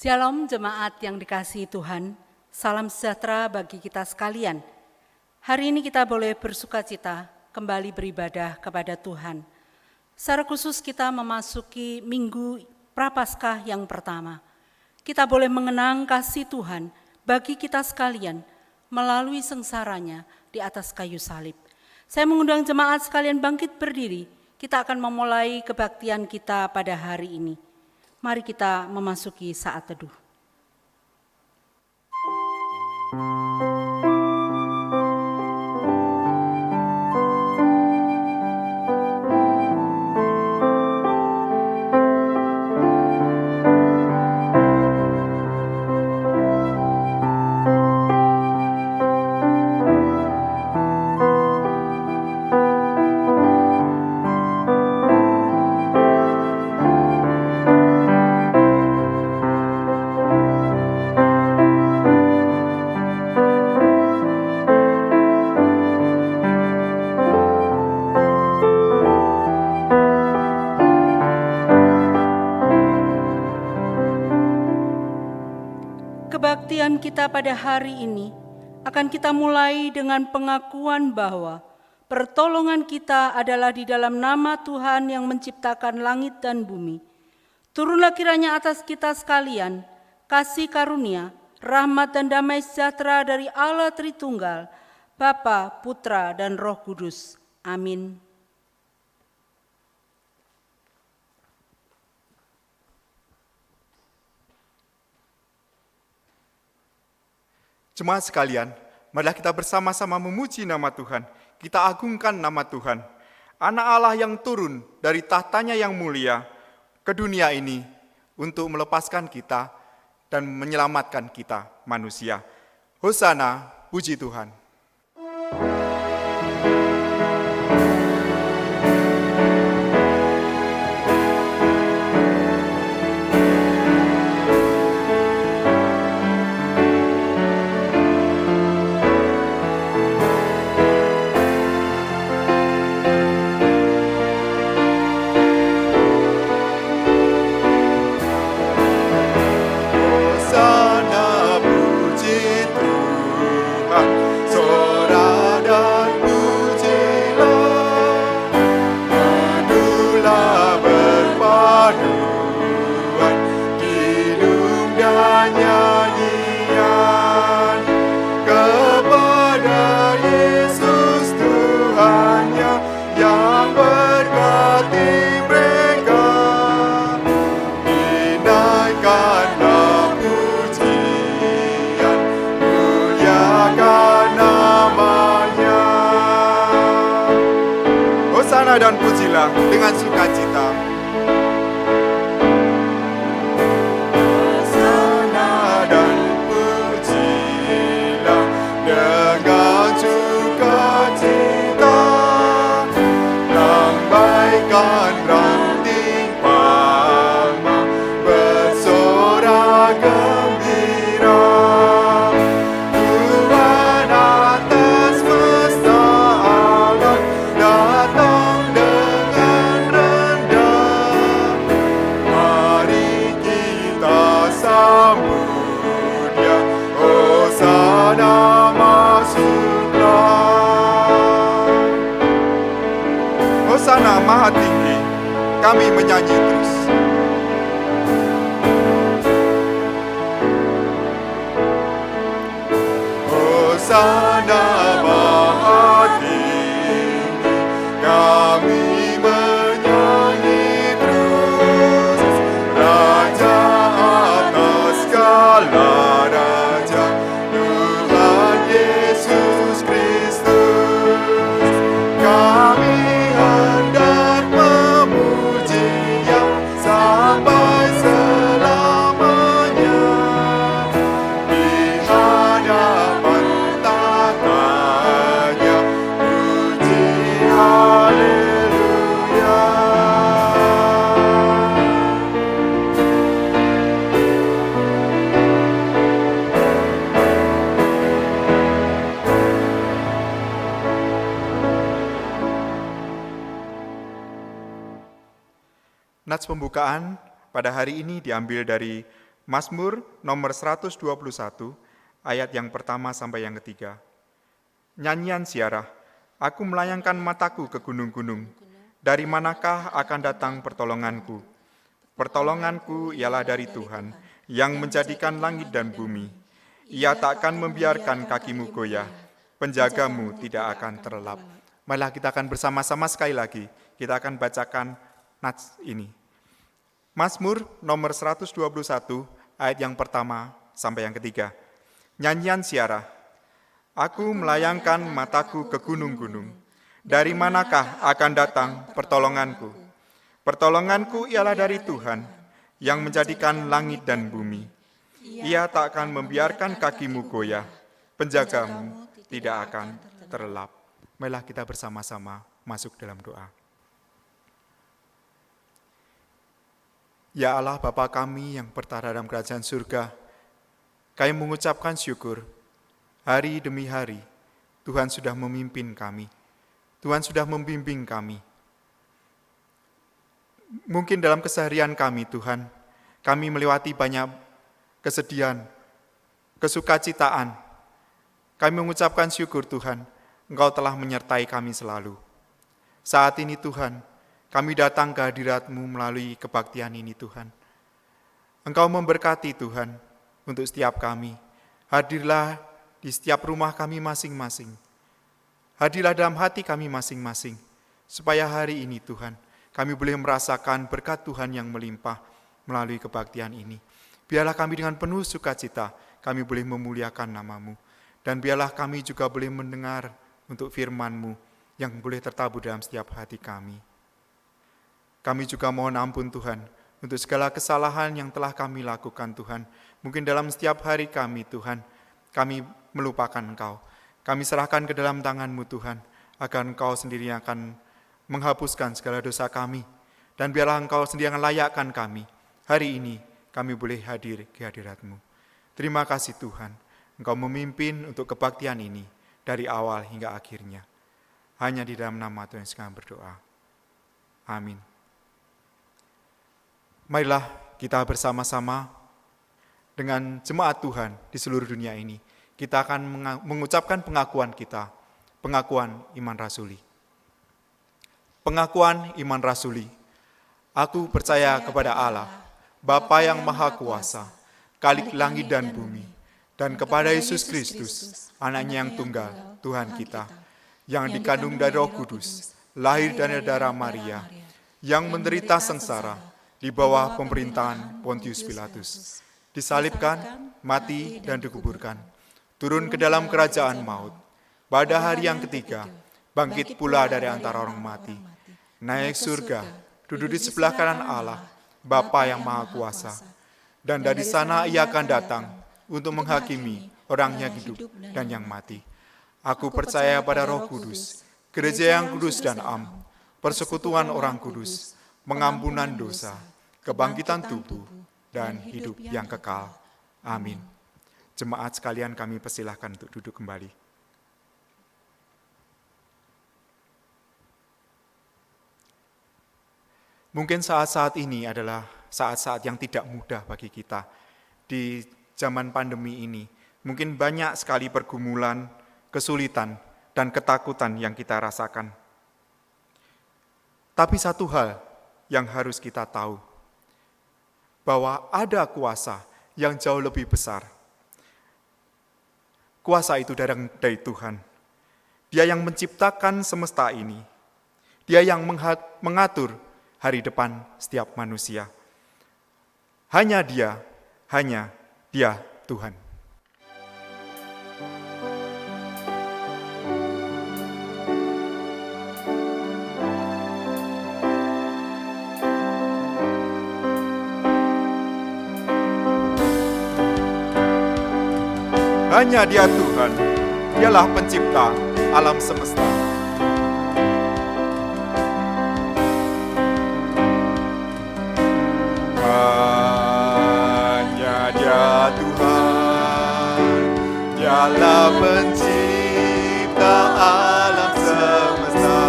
Shalom jemaat yang dikasihi Tuhan, salam sejahtera bagi kita sekalian. Hari ini kita boleh bersukacita kembali beribadah kepada Tuhan. Secara khusus kita memasuki minggu Prapaskah yang pertama. Kita boleh mengenang kasih Tuhan bagi kita sekalian melalui sengsaranya di atas kayu salib. Saya mengundang jemaat sekalian bangkit berdiri, kita akan memulai kebaktian kita pada hari ini. Mari kita memasuki saat teduh. Kebaktian kita pada hari ini akan kita mulai dengan pengakuan bahwa pertolongan kita adalah di dalam nama Tuhan yang menciptakan langit dan bumi. Turunlah kiranya atas kita sekalian kasih karunia, rahmat dan damai sejahtera dari Allah Tritunggal, Bapa, Putra, dan Roh Kudus. Amin. Jemaat sekalian, marilah kita bersama-sama memuji nama Tuhan. Kita agungkan nama Tuhan. Anak Allah yang turun dari tahtanya yang mulia ke dunia ini untuk melepaskan kita dan menyelamatkan kita manusia. Hosana, puji Tuhan. Dan pujilah dengan sukacita. Hosana dan pujilah dengan sukacita. Lambaikan ranting palma, bersorak gembira. Tuhan atas semesta alam datang Hosana Maha Tinggi, kami menyanyi terus. Hosana Maha Tinggi, kami menyanyi terus. Raja atas segala raja, Tuhan Yesus Kristus, kami hendak memuji Dia sampai selamanya di hadapan tahtanya. Puji haleluya. Nats pembukaan pada hari ini diambil dari Mazmur nomor 121, ayat yang pertama sampai yang ketiga. Nyanyian Ziarah, aku melayangkan mataku ke gunung-gunung. Dari manakah akan datang pertolonganku? Pertolonganku ialah dari Tuhan, yang menjadikan langit dan bumi. Ia tak akan membiarkan kakimu goyah, penjagamu tidak akan terlelap. Marilah kita akan bersama-sama sekali lagi, kita akan bacakan nats ini. Mazmur nomor 121, ayat yang pertama sampai yang ketiga. Nyanyian Ziarah, aku melayangkan mataku ke gunung-gunung. Dari manakah akan datang pertolonganku? Pertolonganku ialah dari Tuhan, yang menjadikan langit dan bumi. Ia tak akan membiarkan kakimu goyah, penjagamu tidak akan terlelap. Marilah kita bersama-sama masuk dalam doa. Ya Allah Bapa kami yang bertahta dalam kerajaan surga, kami mengucapkan syukur, hari demi hari Tuhan sudah memimpin kami, Tuhan sudah membimbing kami. Mungkin dalam keseharian kami Tuhan, kami melewati banyak kesedihan, kesukacitaan. Kami mengucapkan syukur Tuhan, Engkau telah menyertai kami selalu. Saat ini Tuhan, kami datang ke hadirat-Mu melalui kebaktian ini Tuhan. Engkau memberkati Tuhan untuk setiap kami. Hadirlah di setiap rumah kami masing-masing. Hadirlah dalam hati kami masing-masing. Supaya hari ini Tuhan, kami boleh merasakan berkat Tuhan yang melimpah melalui kebaktian ini. Biarlah kami dengan penuh sukacita, kami boleh memuliakan nama-Mu. Dan biarlah kami juga boleh mendengar untuk firman-Mu yang boleh tertabur dalam setiap hati kami. Kami juga mohon ampun Tuhan, untuk segala kesalahan yang telah kami lakukan Tuhan. Mungkin dalam setiap hari kami Tuhan, kami melupakan Engkau. Kami serahkan ke dalam tangan-Mu Tuhan, agar Engkau sendiri akan menghapuskan segala dosa kami. Dan biarlah Engkau sendiri akan layakkan kami. Hari ini kami boleh hadir ke hadirat-Mu. Terima kasih Tuhan, Engkau memimpin untuk kebaktian ini dari awal hingga akhirnya. Hanya di dalam nama Tuhan kami berdoa. Amin. Marilah kita bersama-sama dengan jemaat Tuhan di seluruh dunia ini. Kita akan mengucapkan pengakuan kita, pengakuan iman rasuli. Pengakuan iman rasuli. Aku percaya kepada Allah, Bapa yang Maha Kuasa, Khalik langit dan bumi, dan kepada Yesus Kristus, Anaknya yang tunggal, Tuhan kita, yang dikandung dari Roh Kudus, lahir dari darah Maria, yang menderita sengsara di bawah pemerintahan Pontius Pilatus, disalibkan, mati, dan dikuburkan, turun ke dalam kerajaan maut, pada hari yang ketiga, bangkit pula dari antara orang mati, naik surga, duduk di sebelah kanan Allah, Bapa yang Maha Kuasa, dan dari sana Ia akan datang untuk menghakimi orang yang hidup dan yang mati. Aku percaya pada Roh Kudus, gereja yang kudus dan am, persekutuan orang kudus, pengampunan dosa, kebangkitan tubuh, dan hidup yang kekal. Amin. Jemaat sekalian kami persilahkan untuk duduk kembali. Mungkin saat-saat ini adalah saat-saat yang tidak mudah bagi kita. Di zaman pandemi ini, mungkin banyak sekali pergumulan, kesulitan, dan ketakutan yang kita rasakan. Tapi satu hal yang harus kita tahu, bahwa ada kuasa yang jauh lebih besar. Kuasa itu dari Tuhan. Dia yang menciptakan semesta ini. Dia yang mengatur hari depan setiap manusia. Hanya Dia Tuhan. Hanya Dia Tuhan, Dialah pencipta alam semesta. Hanya Dia Tuhan, Dialah pencipta alam semesta.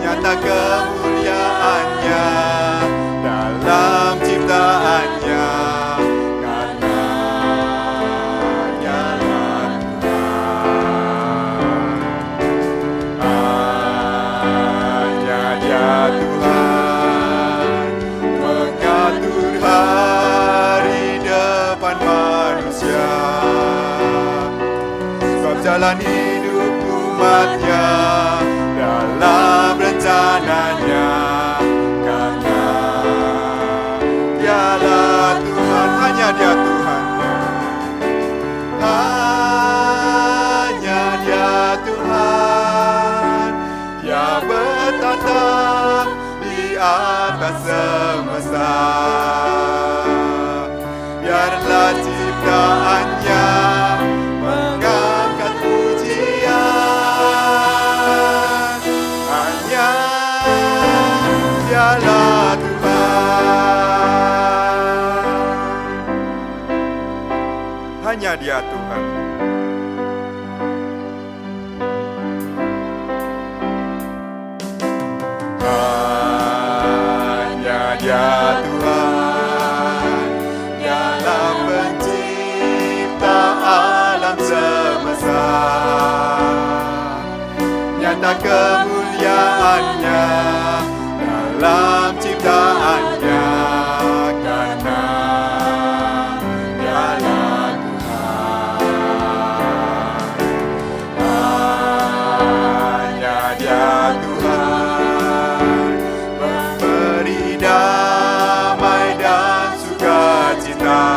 Nyata kemuliaan-Nya dalam ciptaan jalan hidup umatnya dalam rencananya, karena Dialah Tuhan, hanya Dia Tuhan. Hanya Dia Tuhan, Dia bertata di atas semesta. Biarlah ciptaannya mengangkat pujian. Hanya Dialah Tuhan. Hanya Dia Tuhan. Hanya Dia Tuhan, Dialah pencipta alam semesta. Nyata kemuliaannya dalam ciptaannya, karena Dialah Tuhan. Hanya Dia Tuhan, memberi damai dan sukacita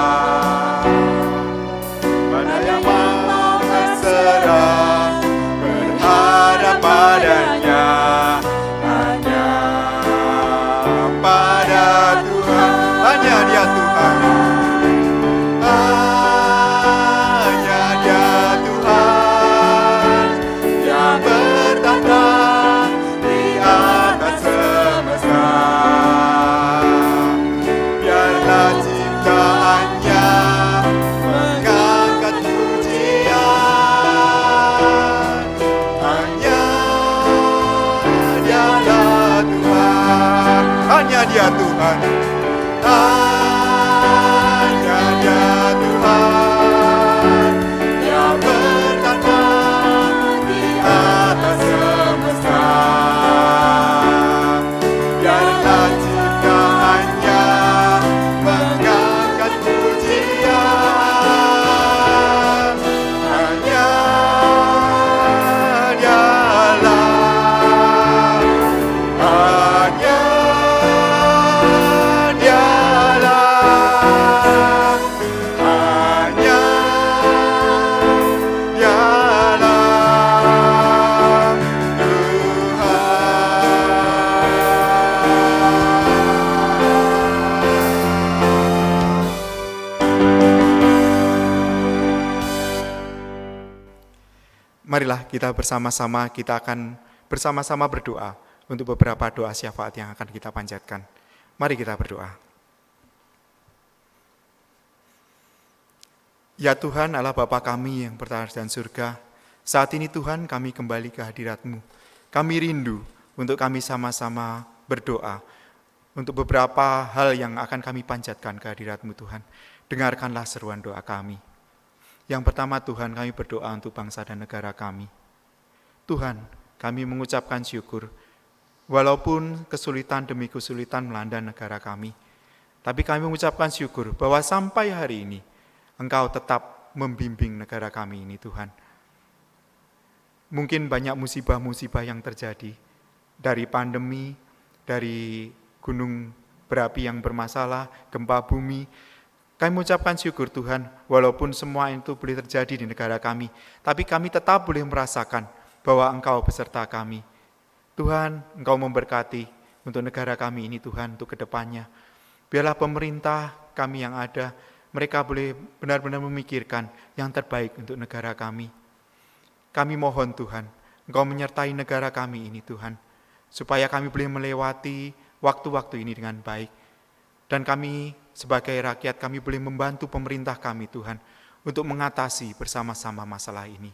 pada yang mau berserah, berharap padanya. Hanya pada Tuhan, hanya Dia Tuhan. Hanya Dia Tuhan, Dia bertata di atas semesta. Biarlah ciptaannya mengangkat pujian. Hanya Dialah Tuhan, hanya Dia Tuhan. Hanya Dia Tuhan, Dia bertata di atas semesta. Biarlah ciptaannya mengangkat pujian. Hanya Dialah, hanya Dialah, hanya Dialah Tuhan. Marilah kita bersama-sama, kita akan bersama-sama berdoa untuk beberapa doa syafaat yang akan kita panjatkan. Mari kita berdoa. Ya Tuhan, Allah Bapa kami yang berada di surga, saat ini Tuhan kami kembali ke hadirat-Mu. Kami rindu untuk kami sama-sama berdoa untuk beberapa hal yang akan kami panjatkan ke hadirat-Mu Tuhan. Dengarkanlah seruan doa kami. Yang pertama Tuhan, kami berdoa untuk bangsa dan negara kami. Tuhan, kami mengucapkan syukur, walaupun kesulitan demi kesulitan melanda negara kami, tapi kami mengucapkan syukur bahwa sampai hari ini, Engkau tetap membimbing negara kami ini Tuhan. Mungkin banyak musibah-musibah yang terjadi, dari pandemi, dari gunung berapi yang bermasalah, gempa bumi. Kami mengucapkan syukur Tuhan, walaupun semua itu boleh terjadi di negara kami, tapi kami tetap boleh merasakan bahwa Engkau beserta kami. Tuhan, Engkau memberkati untuk negara kami ini Tuhan, untuk kedepannya. Biarlah pemerintah kami yang ada, mereka boleh benar-benar memikirkan yang terbaik untuk negara kami. Kami mohon Tuhan, Engkau menyertai negara kami ini Tuhan, supaya kami boleh melewati waktu-waktu ini dengan baik. Dan kami sebagai rakyat, kami boleh membantu pemerintah kami Tuhan, untuk mengatasi bersama-sama masalah ini.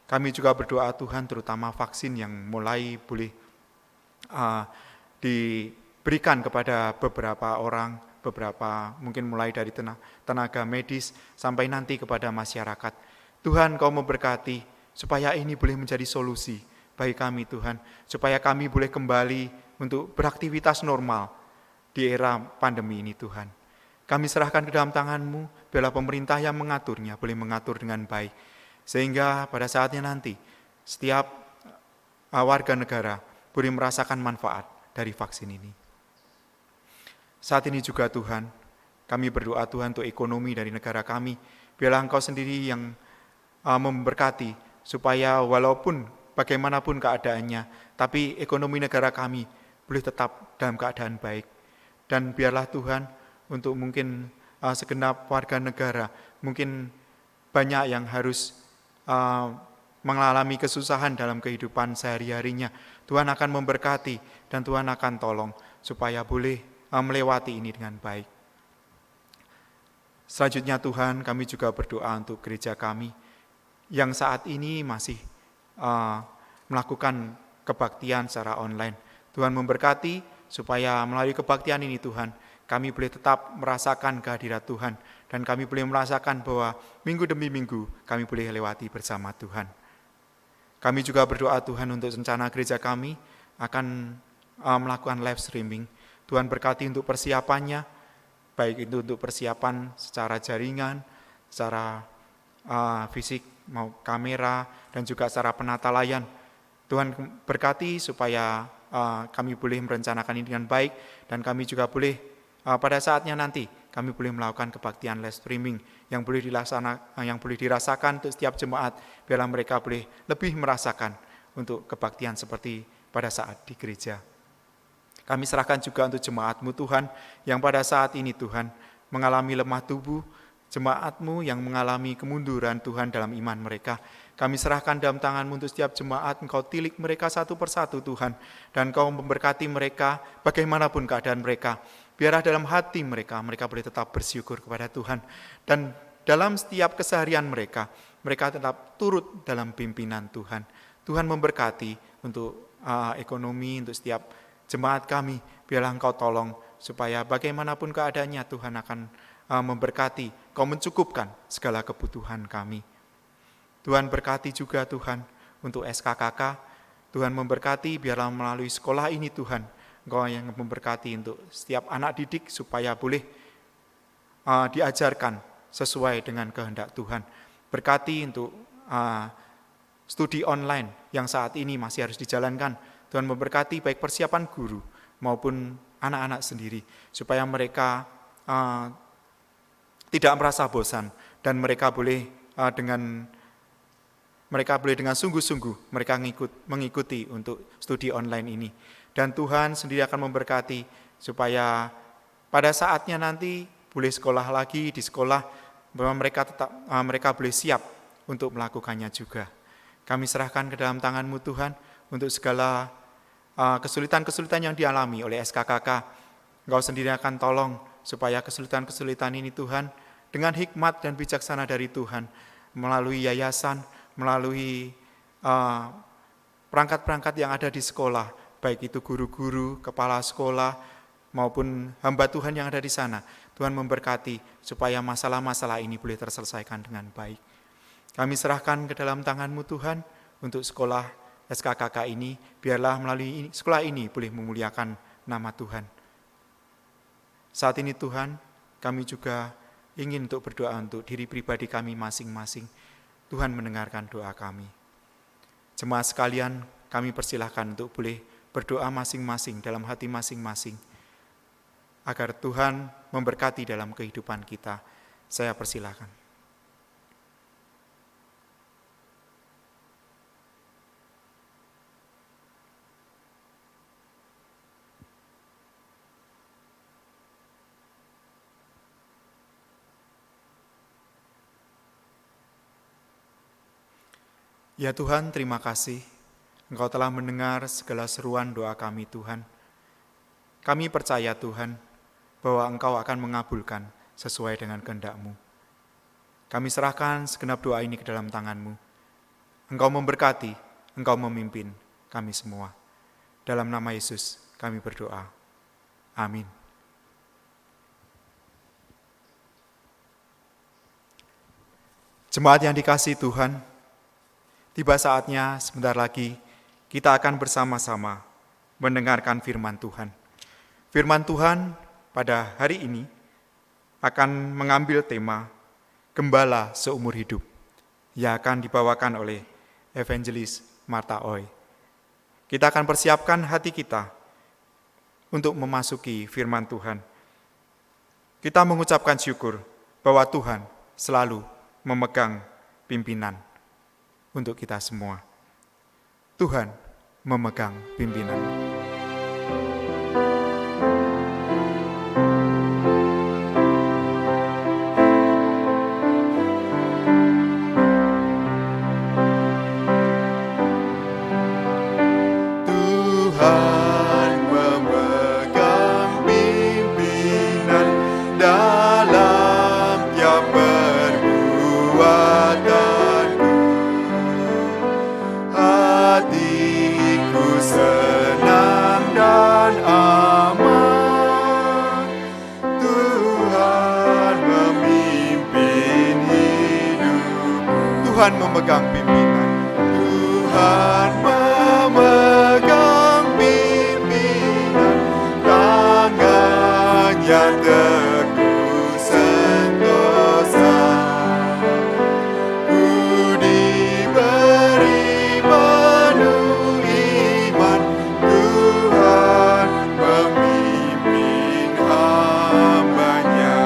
Kami juga berdoa Tuhan, terutama vaksin yang mulai boleh diberikan kepada beberapa orang, beberapa mungkin mulai dari tenaga medis sampai nanti kepada masyarakat. Tuhan, Kau memberkati supaya ini boleh menjadi solusi bagi kami Tuhan, supaya kami boleh kembali untuk beraktivitas normal di era pandemi ini Tuhan. Kami serahkan ke dalam tangan-Mu, biarlah pemerintah yang mengaturnya boleh mengatur dengan baik. Sehingga pada saatnya nanti, setiap warga negara boleh merasakan manfaat dari vaksin ini. Saat ini juga Tuhan, kami berdoa Tuhan untuk ekonomi dari negara kami. Biarlah Engkau sendiri yang memberkati, supaya walaupun bagaimanapun keadaannya, tapi ekonomi negara kami boleh tetap dalam keadaan baik. Dan biarlah Tuhan, untuk mungkin segenap warga negara, mungkin banyak yang harus mengalami kesusahan dalam kehidupan sehari-harinya. Tuhan akan memberkati dan Tuhan akan tolong supaya boleh melewati ini dengan baik. Selanjutnya Tuhan, kami juga berdoa untuk gereja kami yang saat ini masih melakukan kebaktian secara online. Tuhan memberkati supaya melalui kebaktian ini Tuhan, kami boleh tetap merasakan kehadirat Tuhan dan kami boleh merasakan bahwa minggu demi minggu kami boleh lewati bersama Tuhan. Kami juga berdoa Tuhan untuk rencana gereja kami akan melakukan live streaming. Tuhan berkati untuk persiapannya, baik itu untuk persiapan secara jaringan, secara fisik, mau kamera, dan juga secara penata layan. Tuhan berkati supaya kami boleh merencanakan ini dengan baik, dan kami juga boleh pada saatnya nanti kami boleh melakukan kebaktian live streaming yang boleh dirasakan untuk setiap jemaat, biarlah mereka boleh lebih merasakan untuk kebaktian seperti pada saat di gereja. Kami serahkan juga untuk jemaat-Mu Tuhan yang pada saat ini Tuhan mengalami lemah tubuh, jemaat-Mu yang mengalami kemunduran Tuhan dalam iman mereka. Kami serahkan dalam tangan-Mu untuk setiap jemaat, Engkau tilik mereka satu persatu Tuhan, dan Engkau memberkati mereka bagaimanapun keadaan mereka. Biarlah dalam hati mereka boleh tetap bersyukur kepada Tuhan, dan dalam setiap keseharian mereka tetap turut dalam pimpinan Tuhan. Tuhan memberkati untuk ekonomi, untuk setiap jemaat kami, biarlah Engkau tolong supaya bagaimanapun keadaannya Tuhan akan memberkati, Kau mencukupkan segala kebutuhan kami. Tuhan berkati juga Tuhan untuk SKKK, Tuhan memberkati biarlah melalui sekolah ini Tuhan, Engkau yang memberkati untuk setiap anak didik supaya boleh diajarkan sesuai dengan kehendak Tuhan. Berkati untuk studi online yang saat ini masih harus dijalankan. Tuhan memberkati baik persiapan guru maupun anak-anak sendiri, supaya mereka tidak merasa bosan dan mereka boleh dengan sungguh-sungguh mereka mengikuti untuk studi online ini. Dan Tuhan sendiri akan memberkati supaya pada saatnya nanti boleh sekolah lagi di sekolah, bahwa mereka boleh siap untuk melakukannya juga. Kami serahkan ke dalam tangan-Mu Tuhan untuk segala kesulitan-kesulitan yang dialami oleh SKKK. Engkau sendiri akan tolong supaya kesulitan-kesulitan ini Tuhan, dengan hikmat dan bijaksana dari Tuhan, melalui yayasan, melalui perangkat-perangkat yang ada di sekolah, baik itu guru-guru, kepala sekolah, maupun hamba Tuhan yang ada di sana, Tuhan memberkati supaya masalah-masalah ini boleh terselesaikan dengan baik. Kami serahkan ke dalam tangan-Mu Tuhan untuk sekolah SKKK ini, biarlah melalui sekolah ini boleh memuliakan nama Tuhan. Saat ini Tuhan, kami juga ingin untuk berdoa untuk diri pribadi kami masing-masing. Tuhan mendengarkan doa kami. Jemaat sekalian, kami persilahkan untuk boleh berdoa masing-masing dalam hati masing-masing, agar Tuhan memberkati dalam kehidupan kita. Saya persilahkan. Ya Tuhan, terima kasih. Engkau telah mendengar segala seruan doa kami Tuhan. Kami percaya Tuhan, bahwa Engkau akan mengabulkan sesuai dengan kehendak-Mu. Kami serahkan segenap doa ini ke dalam tangan-Mu. Engkau memberkati, Engkau memimpin kami semua. Dalam nama Yesus kami berdoa. Amin. Jemaat yang dikasihi Tuhan, tiba saatnya sebentar lagi kita akan bersama-sama mendengarkan firman Tuhan. Firman Tuhan pada hari ini akan mengambil tema Gembala Seumur Hidup yang akan dibawakan oleh Evangelis Martha Oi. Kita akan persiapkan hati kita untuk memasuki firman Tuhan. Kita mengucapkan syukur bahwa Tuhan selalu memegang pimpinan untuk kita semua. Tuhan memegang pimpinan. Tuhan memegang pimpinan dalam tiap perbuatanku. Hatiku senang dan aman. Tuhan memimpin hidupku. Tuhan memegang pimpinan. Tuhan memegang pimpinan, tangannya teguh sentosa. Ku diberi penuh iman, Tuhan memimpin hamba-Nya.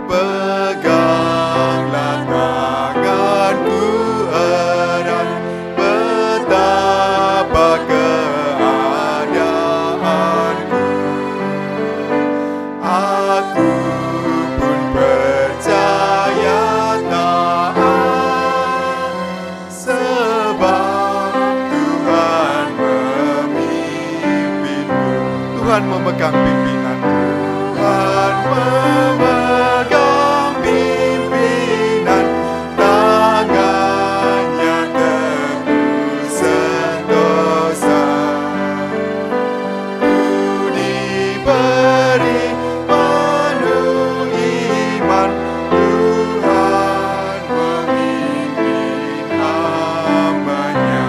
Peganglah tanganku erat, betapa keadaanku. Aku pun percaya taat, sebab Tuhan memimpinku. Tuhan memegang pimpinan. Tuhan memegang pimpinan, tangannya teguh sentosa. Ku diberi penuh iman, Tuhan memimpin hamba-Nya.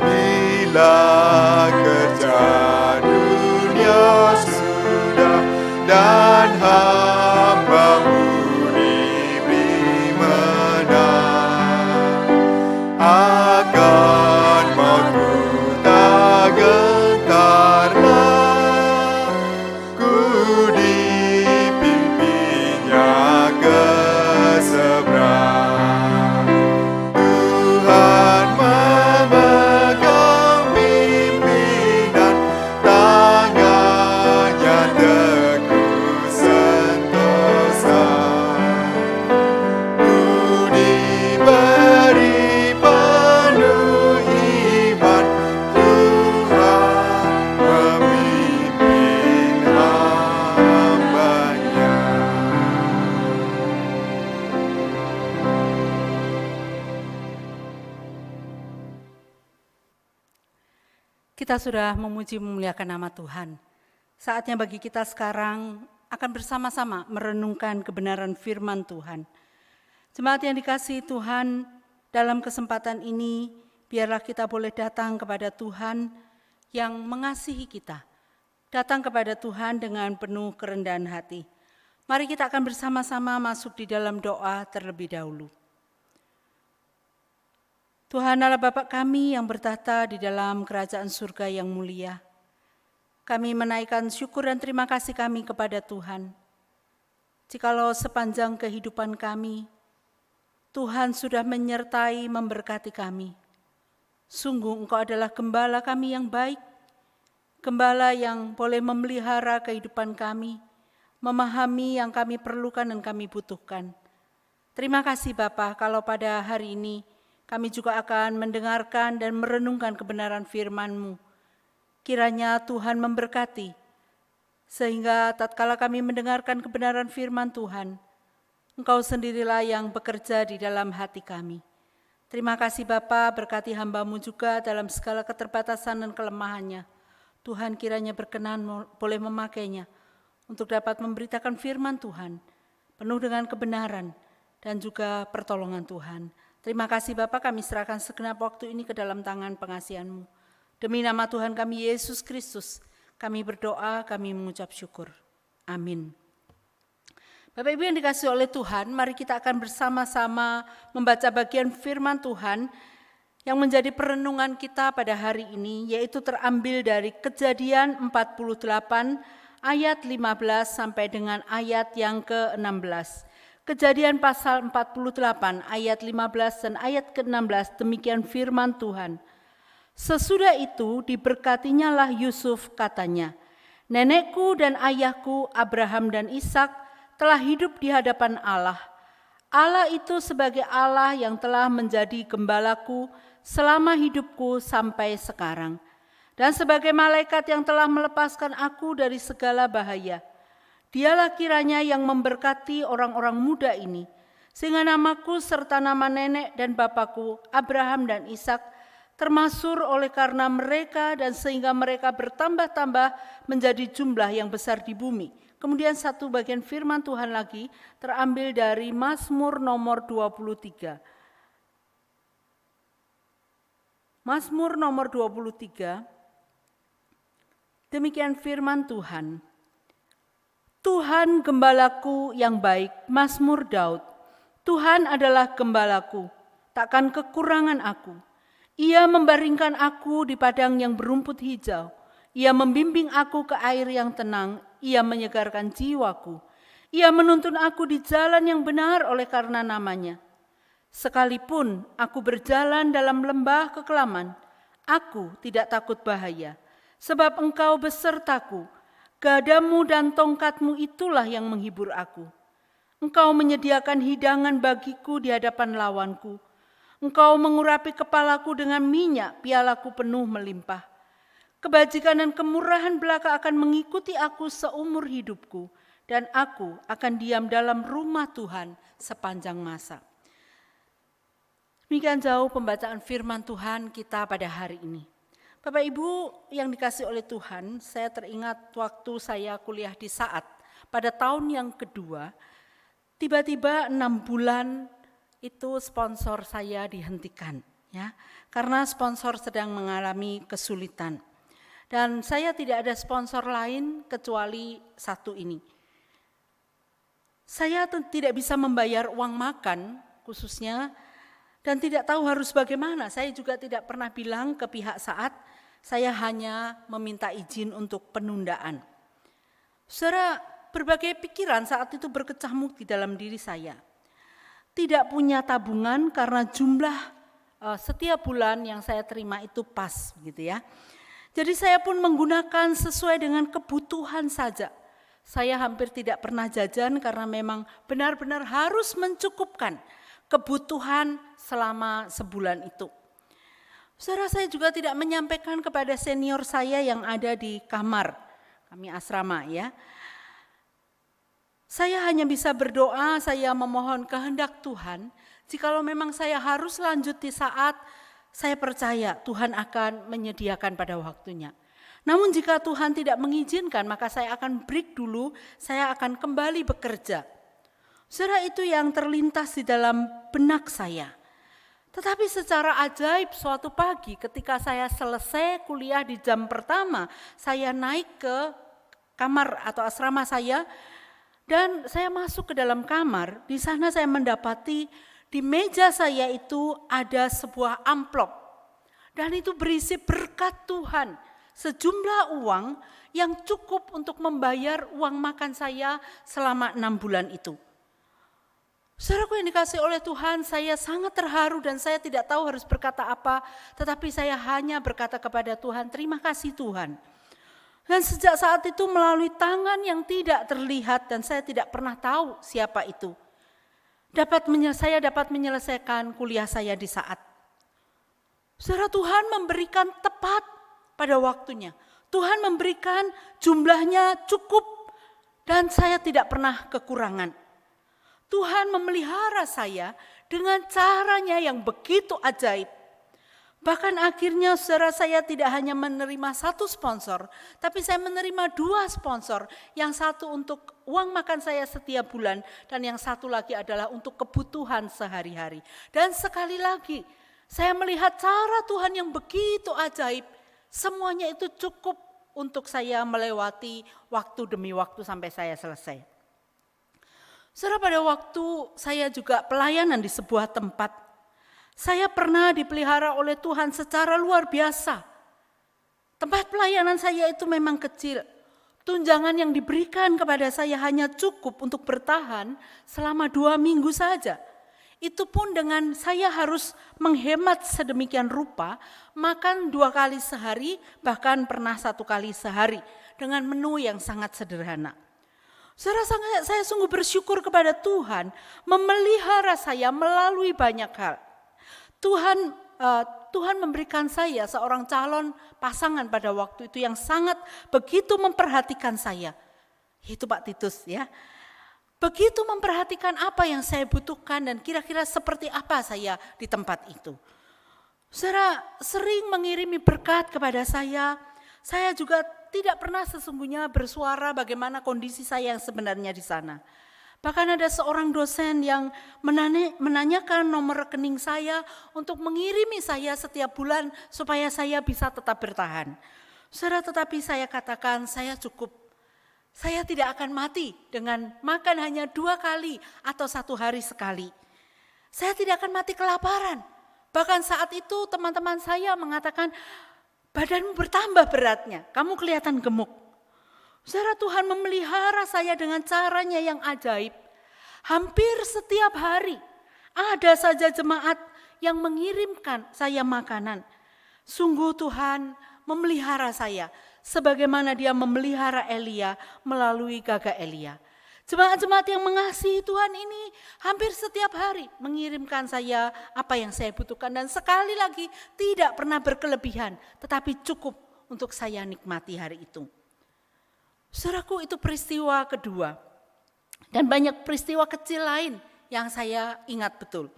Bila kerja dunia sudah dan hamba-Mu diberi menang, akan mautku tak gentarlah. Ku dipimpinnya ke seberang. Tuhan memegang pimpinan, tangannya teguh sentosa. Ku diberi penuh iman, Tuhan memimpin hamba-Nya. Kita sudah memuji memuliakan nama Tuhan. Saatnya bagi kita sekarang akan bersama-sama merenungkan kebenaran firman Tuhan. Jemaat yang dikasihi Tuhan, dalam kesempatan ini biarlah kita boleh datang kepada Tuhan yang mengasihi kita. Datang kepada Tuhan dengan penuh kerendahan hati. Mari kita akan bersama-sama masuk di dalam doa terlebih dahulu. Tuhan Allah Bapa kami yang bertahta di dalam kerajaan surga yang mulia, kami menaikkan syukur dan terima kasih kami kepada Tuhan. Jikalau sepanjang kehidupan kami, Tuhan sudah menyertai memberkati kami. Sungguh Engkau adalah gembala kami yang baik, gembala yang boleh memelihara kehidupan kami, memahami yang kami perlukan dan kami butuhkan. Terima kasih Bapa, kalau pada hari ini kami juga akan mendengarkan dan merenungkan kebenaran firman-Mu. Kiranya Tuhan memberkati, sehingga tatkala kami mendengarkan kebenaran firman Tuhan, Engkau sendirilah yang bekerja di dalam hati kami. Terima kasih Bapa, berkati hamba-Mu juga dalam segala keterbatasan dan kelemahannya. Tuhan kiranya berkenan boleh memakainya untuk dapat memberitakan firman Tuhan, penuh dengan kebenaran dan juga pertolongan Tuhan. Terima kasih Bapa, kami serahkan segenap waktu ini ke dalam tangan pengasihan-Mu. Demi nama Tuhan kami Yesus Kristus, kami berdoa, kami mengucap syukur. Amin. Bapak Ibu yang dikasihi oleh Tuhan, mari kita akan bersama-sama membaca bagian firman Tuhan yang menjadi perenungan kita pada hari ini, yaitu terambil dari Kejadian 48 ayat 15 sampai dengan ayat yang ke-16. Kejadian pasal 48 ayat 15 dan ayat ke-16, demikian firman Tuhan. Sesudah itu diberkatinya lah Yusuf, katanya, nenekku dan ayahku Abraham dan Ishak telah hidup di hadapan Allah. Allah itu sebagai Allah yang telah menjadi gembalaku selama hidupku sampai sekarang, dan sebagai malaikat yang telah melepaskan aku dari segala bahaya. Dialah kiranya yang memberkati orang-orang muda ini, sehingga namaku serta nama nenek dan bapakku Abraham dan Ishak termasuk oleh karena mereka, dan sehingga mereka bertambah-tambah menjadi jumlah yang besar di bumi. Kemudian satu bagian firman Tuhan lagi terambil dari Mazmur nomor 23. Mazmur nomor 23, demikian firman Tuhan. Tuhan gembalaku yang baik, Mazmur Daud. Tuhan adalah gembalaku, takkan kekurangan aku. Ia membaringkan aku di padang yang berumput hijau. Ia membimbing aku ke air yang tenang. Ia menyegarkan jiwaku. Ia menuntun aku di jalan yang benar oleh karena namanya. Sekalipun aku berjalan dalam lembah kekelaman, aku tidak takut bahaya, sebab Engkau besertaku. Gadamu dan tongkatmu itulah yang menghibur aku. Engkau menyediakan hidangan bagiku di hadapan lawanku. Engkau mengurapi kepalaku dengan minyak, pialaku penuh melimpah. Kebajikan dan kemurahan belaka akan mengikuti aku seumur hidupku, dan aku akan diam dalam rumah Tuhan sepanjang masa. Demikian jauh pembacaan firman Tuhan kita pada hari ini. Bapak Ibu yang dikasihi oleh Tuhan, saya teringat waktu saya kuliah di Saat, pada tahun yang kedua, tiba-tiba 6 bulan itu sponsor saya dihentikan, ya, karena sponsor sedang mengalami kesulitan. Dan saya tidak ada sponsor lain kecuali satu ini. Saya tidak bisa membayar uang makan khususnya, dan tidak tahu harus bagaimana. Saya juga tidak pernah bilang ke pihak Saat, saya hanya meminta izin untuk penundaan. Saudara, berbagai pikiran saat itu berkecamuk di dalam diri saya. Tidak punya tabungan karena jumlah setiap bulan yang saya terima itu pas, gitu ya. Jadi saya pun menggunakan sesuai dengan kebutuhan saja. Saya hampir tidak pernah jajan karena memang benar-benar harus mencukupkan kebutuhan selama sebulan itu. Saudara, saya juga tidak menyampaikan kepada senior saya yang ada di kamar, kami asrama ya. Saya hanya bisa berdoa, saya memohon kehendak Tuhan. Jikalau memang saya harus lanjut di Saat, saya percaya Tuhan akan menyediakan pada waktunya. Namun jika Tuhan tidak mengizinkan, maka saya akan break dulu, saya akan kembali bekerja. Saudara, itu yang terlintas di dalam benak saya. Tetapi secara ajaib suatu pagi ketika saya selesai kuliah di jam pertama, saya naik ke kamar atau asrama saya dan saya masuk ke dalam kamar. Di sana saya mendapati di meja saya itu ada sebuah amplop dan itu berisi berkat Tuhan, sejumlah uang yang cukup untuk membayar uang makan saya selama 6 bulan itu. Saudaraku yang dikasihi oleh Tuhan, saya sangat terharu dan saya tidak tahu harus berkata apa, tetapi saya hanya berkata kepada Tuhan, terima kasih Tuhan. Dan sejak saat itu melalui tangan yang tidak terlihat dan saya tidak pernah tahu siapa itu, saya dapat menyelesaikan kuliah saya di Saat. Saudara, Tuhan memberikan tepat pada waktunya. Tuhan memberikan jumlahnya cukup dan saya tidak pernah kekurangan. Tuhan memelihara saya dengan caranya yang begitu ajaib. Bahkan akhirnya saudara, saya tidak hanya menerima satu sponsor, tapi saya menerima 2 sponsor. Yang satu untuk uang makan saya setiap bulan, dan yang satu lagi adalah untuk kebutuhan sehari-hari. Dan sekali lagi, saya melihat cara Tuhan yang begitu ajaib. Semuanya itu cukup untuk saya melewati waktu demi waktu sampai saya selesai. Saudara, pada waktu saya juga pelayanan di sebuah tempat, saya pernah dipelihara oleh Tuhan secara luar biasa. Tempat pelayanan saya itu memang kecil. Tunjangan yang diberikan kepada saya hanya cukup untuk bertahan selama 2 minggu saja. Itu pun dengan saya harus menghemat sedemikian rupa, makan 2 kali sehari, bahkan pernah 1 kali sehari, dengan menu yang sangat sederhana. Saudara, saya sungguh bersyukur kepada Tuhan memelihara saya melalui banyak hal. Tuhan memberikan saya seorang calon pasangan pada waktu itu yang sangat begitu memperhatikan saya. Itu Pak Titus ya. Begitu memperhatikan apa yang saya butuhkan dan kira-kira seperti apa saya di tempat itu. Saudara sering mengirimi berkat kepada saya. Saya juga tidak pernah sesungguhnya bersuara bagaimana kondisi saya yang sebenarnya di sana. Bahkan ada seorang dosen yang menanyakan nomor rekening saya untuk mengirimi saya setiap bulan supaya saya bisa tetap bertahan. Saudara, tetapi saya katakan saya cukup. Saya tidak akan mati dengan makan hanya 2 kali atau 1 hari sekali. Saya tidak akan mati kelaparan. Bahkan saat itu teman-teman saya mengatakan, badanmu bertambah beratnya, kamu kelihatan gemuk. Saudara, Tuhan memelihara saya dengan caranya yang ajaib. Hampir setiap hari ada saja jemaat yang mengirimkan saya makanan. Sungguh Tuhan memelihara saya sebagaimana Dia memelihara Elia melalui gagak Elia. Jemaat-jemaat yang mengasihi Tuhan ini hampir setiap hari mengirimkan saya apa yang saya butuhkan, dan sekali lagi tidak pernah berkelebihan, tetapi cukup untuk saya nikmati hari itu. Saudaraku, itu peristiwa kedua. Dan banyak peristiwa kecil lain yang saya ingat betul.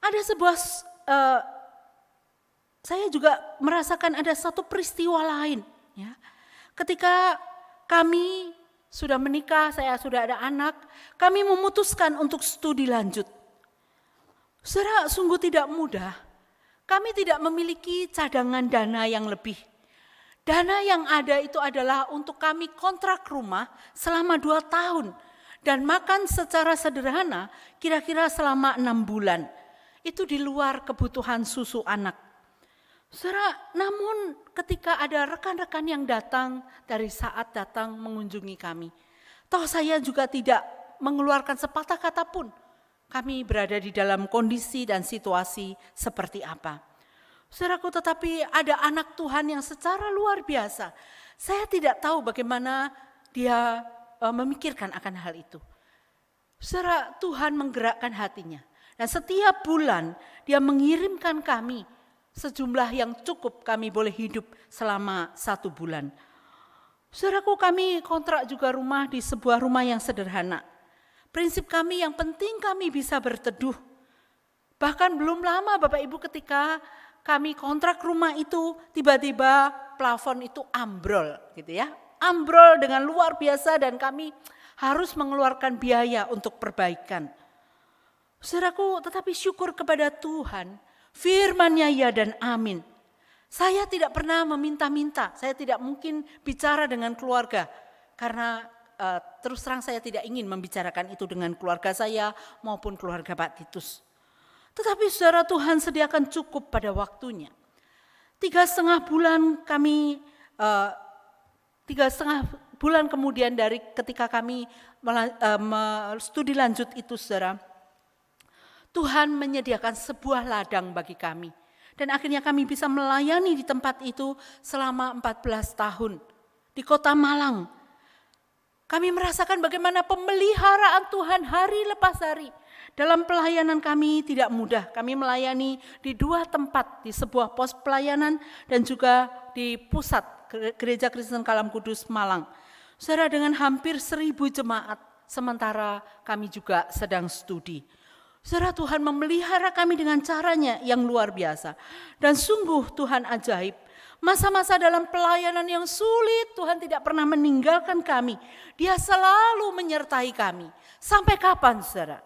Ada sebuah, saya juga merasakan ada satu peristiwa lain. Ya. Ketika kami sudah menikah, saya sudah ada anak, kami memutuskan untuk studi lanjut. Saudara, sungguh tidak mudah. Kami tidak memiliki cadangan dana yang lebih. Dana yang ada itu adalah untuk kami kontrak rumah selama 2 tahun. Dan makan secara sederhana kira-kira selama 6 bulan. Itu di luar kebutuhan susu anak. Saudara, namun ketika ada rekan-rekan yang datang dari saat datang mengunjungi kami. Toh saya juga tidak mengeluarkan sepatah kata pun. Kami berada di dalam kondisi dan situasi seperti apa. Saudaraku, tetapi ada anak Tuhan yang secara luar biasa. Saya tidak tahu bagaimana dia memikirkan akan hal itu. Saudara, Tuhan menggerakkan hatinya. Dan setiap bulan dia mengirimkan kami sejumlah yang cukup kami boleh hidup selama 1 bulan. Saudaraku, kami kontrak juga rumah di sebuah rumah yang sederhana. Prinsip kami yang penting kami bisa berteduh. Bahkan belum lama Bapak Ibu ketika kami kontrak rumah itu tiba-tiba plafon itu ambrol gitu ya. Ambrol dengan luar biasa dan kami harus mengeluarkan biaya untuk perbaikan. Saudaraku, tetapi syukur kepada Tuhan, firman-Nya ya dan amin. Saya tidak pernah meminta-minta, saya tidak mungkin bicara dengan keluarga. Karena terus terang saya tidak ingin membicarakan itu dengan keluarga saya maupun keluarga Pak Titus. Tetapi saudara, Tuhan sediakan cukup pada waktunya. 3,5 bulan kami 3,5 bulan kemudian dari ketika kami studi lanjut itu, saudara, Tuhan menyediakan sebuah ladang bagi kami. Dan akhirnya kami bisa melayani di tempat itu selama 14 tahun di Kota Malang. Kami merasakan bagaimana pemeliharaan Tuhan hari lepas hari. Dalam pelayanan kami tidak mudah. Kami melayani di 2 tempat, di sebuah pos pelayanan dan juga di pusat Gereja Kristen Kalam Kudus Malang. Saudara, dengan hampir 1.000 jemaat, sementara kami juga sedang studi. Saudara, Tuhan memelihara kami dengan caranya yang luar biasa. Dan sungguh Tuhan ajaib. Masa-masa dalam pelayanan yang sulit, Tuhan tidak pernah meninggalkan kami. Dia selalu menyertai kami. Sampai kapan, saudara?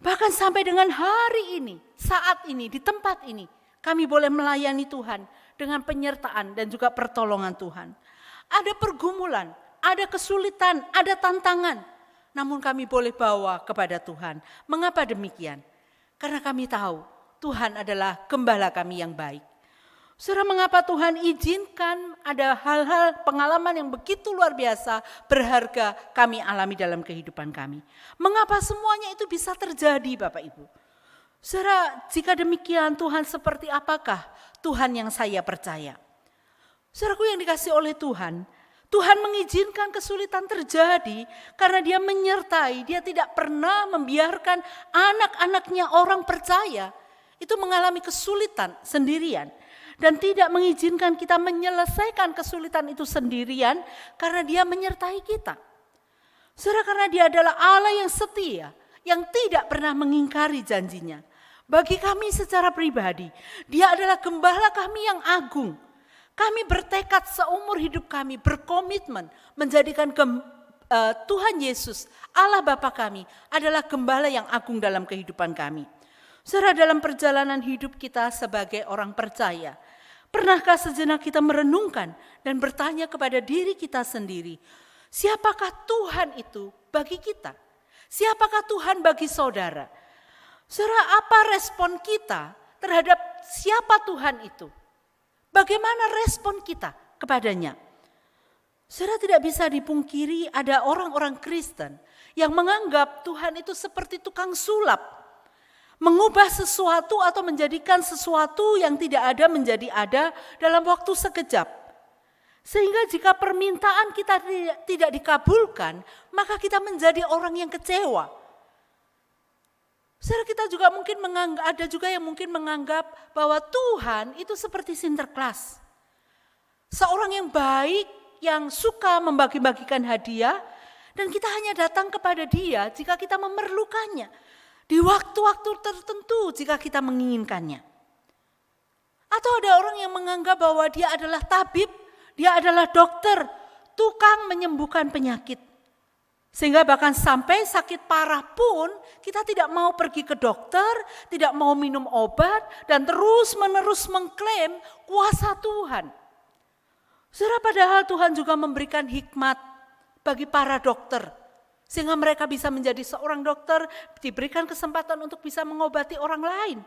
Bahkan sampai dengan hari ini, saat ini, di tempat ini, kami boleh melayani Tuhan dengan penyertaan dan juga pertolongan Tuhan. Ada pergumulan, ada kesulitan, ada tantangan. Namun kami boleh bawa kepada Tuhan. Mengapa demikian? Karena kami tahu Tuhan adalah gembala kami yang baik. Saudara, mengapa Tuhan izinkan ada hal-hal pengalaman yang begitu luar biasa, berharga kami alami dalam kehidupan kami? Mengapa semuanya itu bisa terjadi, Bapak Ibu? Saudara, jika demikian Tuhan seperti apakah Tuhan yang saya percaya? Saudaraku yang dikasih oleh Tuhan, Tuhan mengizinkan kesulitan terjadi karena Dia menyertai. Dia tidak pernah membiarkan anak-anaknya orang percaya itu mengalami kesulitan sendirian. Dan tidak mengizinkan kita menyelesaikan kesulitan itu sendirian karena Dia menyertai kita. Saudara, karena Dia adalah Allah yang setia, yang tidak pernah mengingkari janjinya. Bagi kami secara pribadi, Dia adalah gembala kami yang agung. Kami bertekad seumur hidup kami berkomitmen menjadikan Tuhan Yesus, Allah Bapa kami adalah gembala yang agung dalam kehidupan kami. Saudara, dalam perjalanan hidup kita sebagai orang percaya, pernahkah sejenak kita merenungkan dan bertanya kepada diri kita sendiri, siapakah Tuhan itu bagi kita? Siapakah Tuhan bagi saudara? Saudara, apa respon kita terhadap siapa Tuhan itu? Bagaimana respon kita kepadanya? Saudara, tidak bisa dipungkiri ada orang-orang Kristen yang menganggap Tuhan itu seperti tukang sulap. Mengubah sesuatu atau menjadikan sesuatu yang tidak ada menjadi ada dalam waktu sekejap. Sehingga jika permintaan kita tidak dikabulkan, maka kita menjadi orang yang kecewa. Saudara, kita juga mungkin ada juga yang mungkin menganggap bahwa Tuhan itu seperti Sinterklas. Seorang yang baik, yang suka membagi-bagikan hadiah, dan kita hanya datang kepada Dia jika kita memerlukannya. Di waktu-waktu tertentu jika kita menginginkannya. Atau ada orang yang menganggap bahwa Dia adalah tabib, Dia adalah dokter, tukang menyembuhkan penyakit. Sehingga bahkan sampai sakit parah pun kita tidak mau pergi ke dokter, tidak mau minum obat, dan terus-menerus mengklaim kuasa Tuhan. Saudara, padahal Tuhan juga memberikan hikmat bagi para dokter. Sehingga mereka bisa menjadi seorang dokter, diberikan kesempatan untuk bisa mengobati orang lain.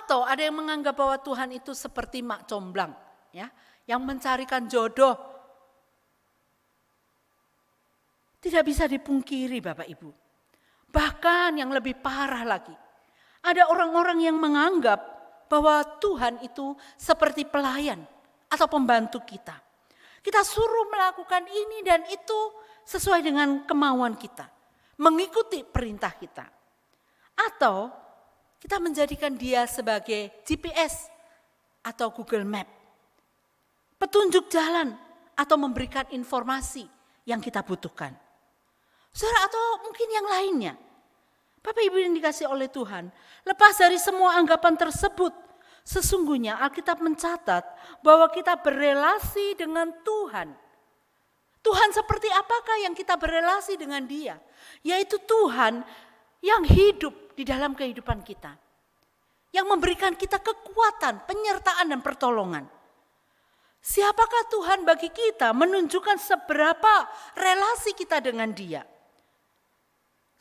Atau ada yang menganggap bahwa Tuhan itu seperti mak comblang, ya, yang mencarikan jodoh. Tidak bisa dipungkiri Bapak Ibu. Bahkan yang lebih parah lagi, ada orang-orang yang menganggap bahwa Tuhan itu seperti pelayan atau pembantu kita. Kita suruh melakukan ini dan itu sesuai dengan kemauan kita, mengikuti perintah kita. Atau kita menjadikan Dia sebagai GPS atau Google Map, petunjuk jalan atau memberikan informasi yang kita butuhkan. Saudara, atau mungkin yang lainnya. Bapak Ibu yang dikasih oleh Tuhan, lepas dari semua anggapan tersebut, sesungguhnya Alkitab mencatat bahwa kita berelasi dengan Tuhan. Tuhan seperti apakah yang kita berelasi dengan Dia? Yaitu Tuhan yang hidup di dalam kehidupan kita. Yang memberikan kita kekuatan, penyertaan dan pertolongan. Siapakah Tuhan bagi kita menunjukkan seberapa relasi kita dengan Dia?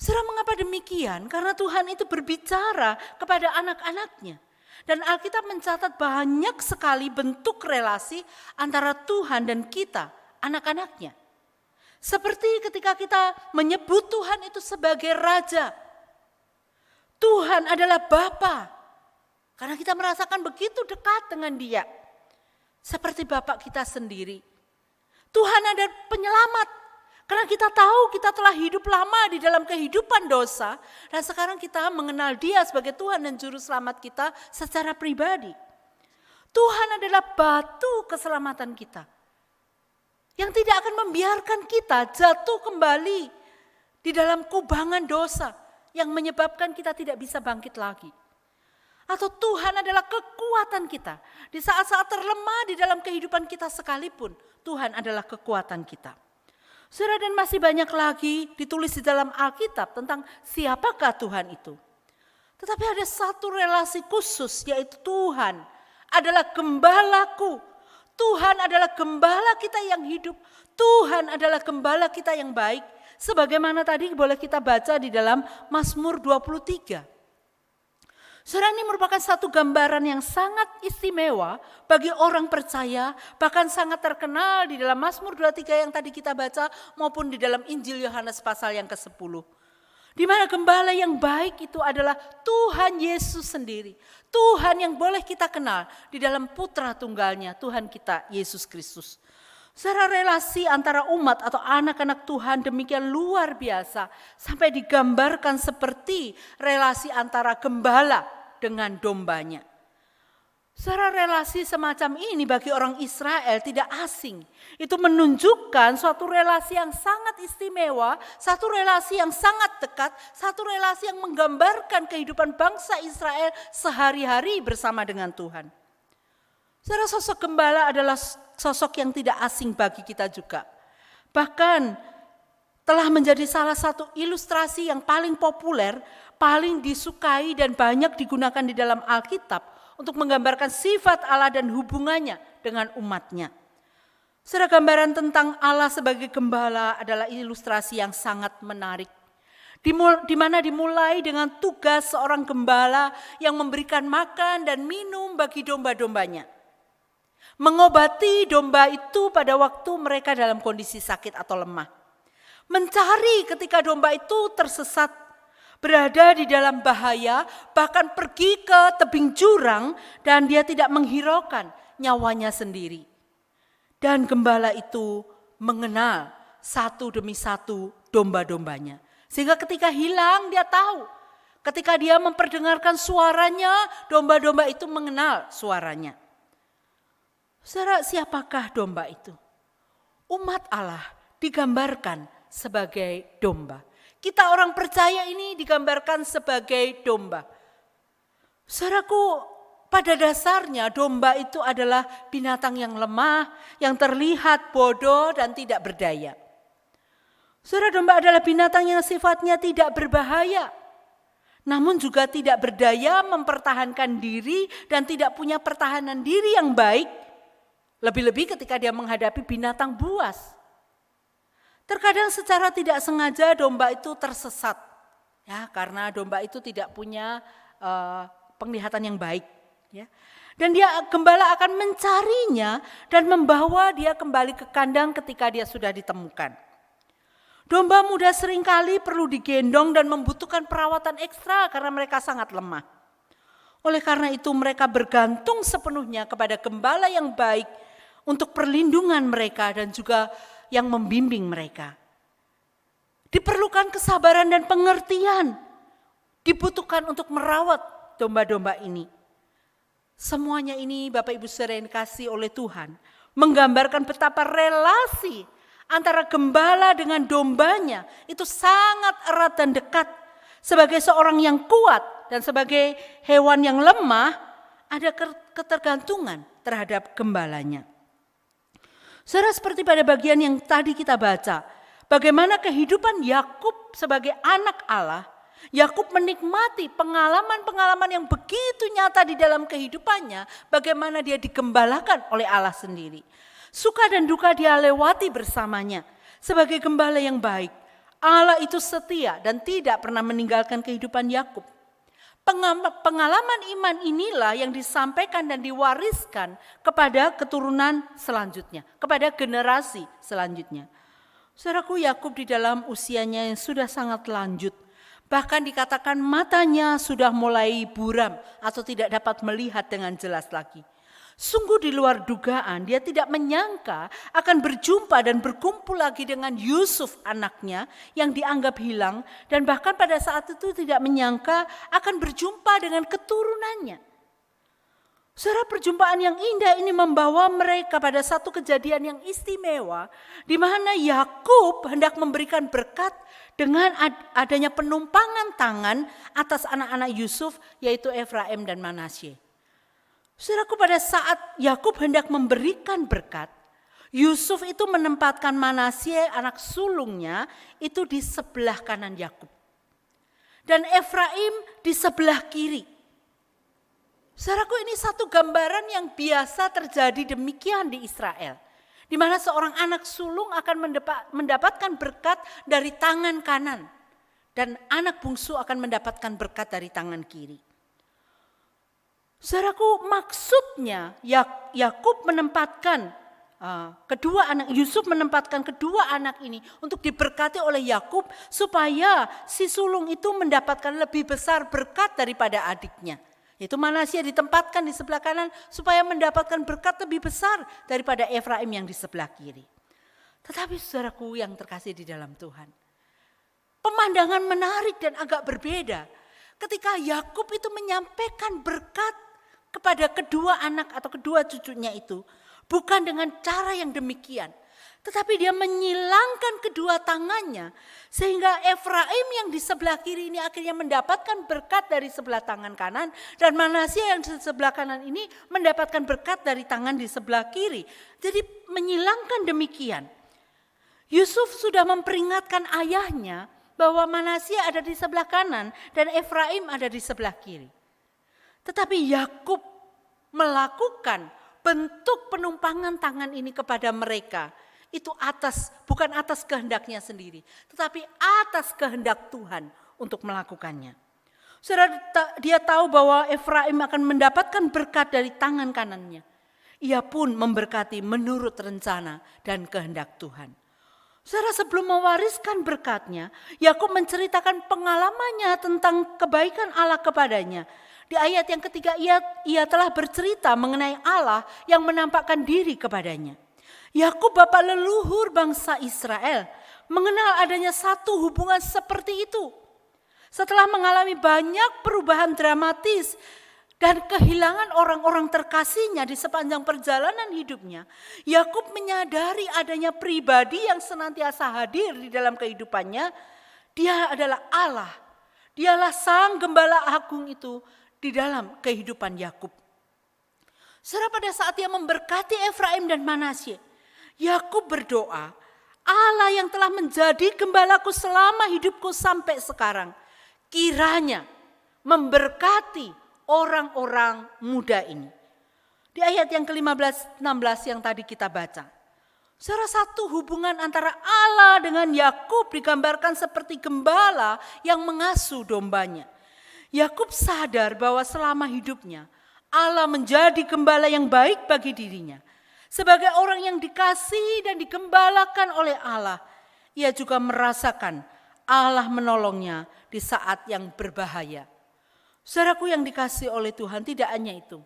Saudara, mengapa demikian? Karena Tuhan itu berbicara kepada anak-anaknya. Dan Alkitab mencatat banyak sekali bentuk relasi antara Tuhan dan kita, anak-anaknya. Seperti ketika kita menyebut Tuhan itu sebagai Raja. Tuhan adalah Bapa. Karena kita merasakan begitu dekat dengan Dia. Seperti Bapak kita sendiri. Tuhan ada penyelamat. Karena kita tahu kita telah hidup lama di dalam kehidupan dosa. Dan sekarang kita mengenal Dia sebagai Tuhan dan Juru Selamat kita secara pribadi. Tuhan adalah batu keselamatan kita. Yang tidak akan membiarkan kita jatuh kembali di dalam kubangan dosa. yang menyebabkan kita tidak bisa bangkit lagi. Atau Tuhan adalah kekuatan kita. Di saat-saat terlemah di dalam kehidupan kita sekalipun, Tuhan adalah kekuatan kita. Saudara, dan masih banyak lagi ditulis di dalam Alkitab tentang siapakah Tuhan itu. Tetapi ada satu relasi khusus, yaitu Tuhan adalah gembalaku. Tuhan adalah gembala kita yang hidup. Tuhan adalah gembala kita yang baik. Sebagaimana tadi boleh kita baca di dalam Mazmur 23. Saudara, ini merupakan satu gambaran yang sangat istimewa bagi orang percaya, bahkan sangat terkenal di dalam Mazmur 23 yang tadi kita baca maupun di dalam Injil Yohanes pasal yang ke-10. Di mana gembala yang baik itu adalah Tuhan Yesus sendiri. Tuhan yang boleh kita kenal di dalam putra tunggalnya, Tuhan kita Yesus Kristus. Saudara, relasi antara umat atau anak-anak Tuhan demikian luar biasa sampai digambarkan seperti relasi antara gembala dengan dombanya. Saudara, relasi semacam ini bagi orang Israel tidak asing. Itu menunjukkan suatu relasi yang sangat istimewa, satu relasi yang sangat dekat, satu relasi yang menggambarkan kehidupan bangsa Israel sehari-hari bersama dengan Tuhan. Saudara, sosok gembala adalah sosok yang tidak asing bagi kita juga. Bahkan telah menjadi salah satu ilustrasi yang paling populer, paling disukai dan banyak digunakan di dalam Alkitab untuk menggambarkan sifat Allah dan hubungannya dengan umatnya. Saudara, gambaran tentang Allah sebagai gembala adalah ilustrasi yang sangat menarik. Di mana dimulai dengan tugas seorang gembala yang memberikan makan dan minum bagi domba-dombanya. Mengobati domba itu pada waktu mereka dalam kondisi sakit atau lemah. Mencari ketika domba itu tersesat, berada di dalam bahaya, bahkan pergi ke tebing jurang dan dia tidak menghiraukan nyawanya sendiri. Dan gembala itu mengenal satu demi satu domba-dombanya. Sehingga ketika hilang dia tahu, ketika dia memperdengarkan suaranya, domba-domba itu mengenal suaranya. Saudara, siapakah domba itu? Umat Allah digambarkan sebagai domba. Kita orang percaya ini digambarkan sebagai domba. Saudaraku, pada dasarnya domba itu adalah binatang yang lemah, yang terlihat bodoh dan tidak berdaya. Saudara, domba adalah binatang yang sifatnya tidak berbahaya, namun juga tidak berdaya mempertahankan diri dan tidak punya pertahanan diri yang baik. Lebih-lebih ketika dia menghadapi binatang buas. Terkadang secara tidak sengaja domba itu tersesat. Ya, karena domba itu tidak punya penglihatan yang baik. Ya. Dan gembala akan mencarinya dan membawa dia kembali ke kandang ketika dia sudah ditemukan. Domba muda seringkali perlu digendong dan membutuhkan perawatan ekstra karena mereka sangat lemah. Oleh karena itu mereka bergantung sepenuhnya kepada gembala yang baik untuk perlindungan mereka dan juga yang membimbing mereka. Diperlukan kesabaran dan pengertian, dibutuhkan untuk merawat domba-domba ini. Semuanya ini Bapak Ibu Saudara yang dikasihi oleh Tuhan, menggambarkan betapa relasi antara gembala dengan dombanya itu sangat erat dan dekat. Sebagai seorang yang kuat dan sebagai hewan yang lemah, ada ketergantungan terhadap gembalanya. Saudara, seperti pada bagian yang tadi kita baca, bagaimana kehidupan Yakub sebagai anak Allah, Yakub menikmati pengalaman-pengalaman yang begitu nyata di dalam kehidupannya, bagaimana dia digembalakan oleh Allah sendiri. Suka dan duka dia lewati bersamanya. Sebagai gembala yang baik, Allah itu setia dan tidak pernah meninggalkan kehidupan Yakub. Pengalaman iman inilah yang disampaikan dan diwariskan kepada keturunan selanjutnya, kepada generasi selanjutnya. Saudaraku, Yakub di dalam usianya yang sudah sangat lanjut, bahkan dikatakan matanya sudah mulai buram atau tidak dapat melihat dengan jelas lagi. Sungguh di luar dugaan, dia tidak menyangka akan berjumpa dan berkumpul lagi dengan Yusuf anaknya yang dianggap hilang, dan bahkan pada saat itu tidak menyangka akan berjumpa dengan keturunannya. Saudara, perjumpaan yang indah ini membawa mereka pada satu kejadian yang istimewa, di mana Yakub hendak memberikan berkat dengan adanya penumpangan tangan atas anak-anak Yusuf, yaitu Efraim dan Manasye. Saudaraku, pada saat Yakub hendak memberikan berkat, Yusuf itu menempatkan Manasye, anak sulungnya, itu di sebelah kanan Yakub, dan Efraim di sebelah kiri. Saudaraku, ini satu gambaran yang biasa terjadi demikian di Israel, di mana seorang anak sulung akan mendapatkan berkat dari tangan kanan, dan anak bungsu akan mendapatkan berkat dari tangan kiri. Saudaraku, maksudnya Yakub menempatkan Yusuf menempatkan kedua anak ini untuk diberkati oleh Yakub, supaya si sulung itu mendapatkan lebih besar berkat daripada adiknya. Yaitu Manasye ditempatkan di sebelah kanan supaya mendapatkan berkat lebih besar daripada Efraim yang di sebelah kiri. Tetapi saudaraku yang terkasih di dalam Tuhan, pemandangan menarik dan agak berbeda ketika Yakub itu menyampaikan berkat kepada kedua anak atau kedua cucunya itu, bukan dengan cara yang demikian, tetapi dia menyilangkan kedua tangannya, sehingga Efraim yang di sebelah kiri ini akhirnya mendapatkan berkat dari sebelah tangan kanan, dan Manasye yang di sebelah kanan ini mendapatkan berkat dari tangan di sebelah kiri. Jadi menyilangkan demikian. Yusuf sudah memperingatkan ayahnya bahwa Manasye ada di sebelah kanan dan Efraim ada di sebelah kiri. Tetapi Yakub melakukan bentuk penumpangan tangan ini kepada mereka, itu bukan atas kehendaknya sendiri, tetapi atas kehendak Tuhan untuk melakukannya. Saudara, dia tahu bahwa Efraim akan mendapatkan berkat dari tangan kanannya. Ia pun memberkati menurut rencana dan kehendak Tuhan. Saudara, sebelum mewariskan berkatnya, Yakub menceritakan pengalamannya tentang kebaikan Allah kepadanya. Di ayat yang ketiga ia telah bercerita mengenai Allah yang menampakkan diri kepadanya. Yakub bapak leluhur bangsa Israel mengenal adanya satu hubungan seperti itu. Setelah mengalami banyak perubahan dramatis dan kehilangan orang-orang terkasihnya di sepanjang perjalanan hidupnya, Yakub menyadari adanya pribadi yang senantiasa hadir di dalam kehidupannya. Dia adalah Allah. Dialah Sang Gembala Agung itu di dalam kehidupan Yakub. Saudara, pada saat dia memberkati Efraim dan Manasye, Yakub berdoa, Allah yang telah menjadi gembalaku selama hidupku sampai sekarang, kiranya memberkati orang-orang muda ini. Di ayat yang ke-15-16 yang tadi kita baca, saudara, satu hubungan antara Allah dengan Yakub digambarkan seperti gembala yang mengasuh dombanya. Yakub sadar bahwa selama hidupnya Allah menjadi gembala yang baik bagi dirinya. Sebagai orang yang dikasihi dan digembalakan oleh Allah, ia juga merasakan Allah menolongnya di saat yang berbahaya. Saudaraku yang dikasihi oleh Tuhan, tidak hanya itu.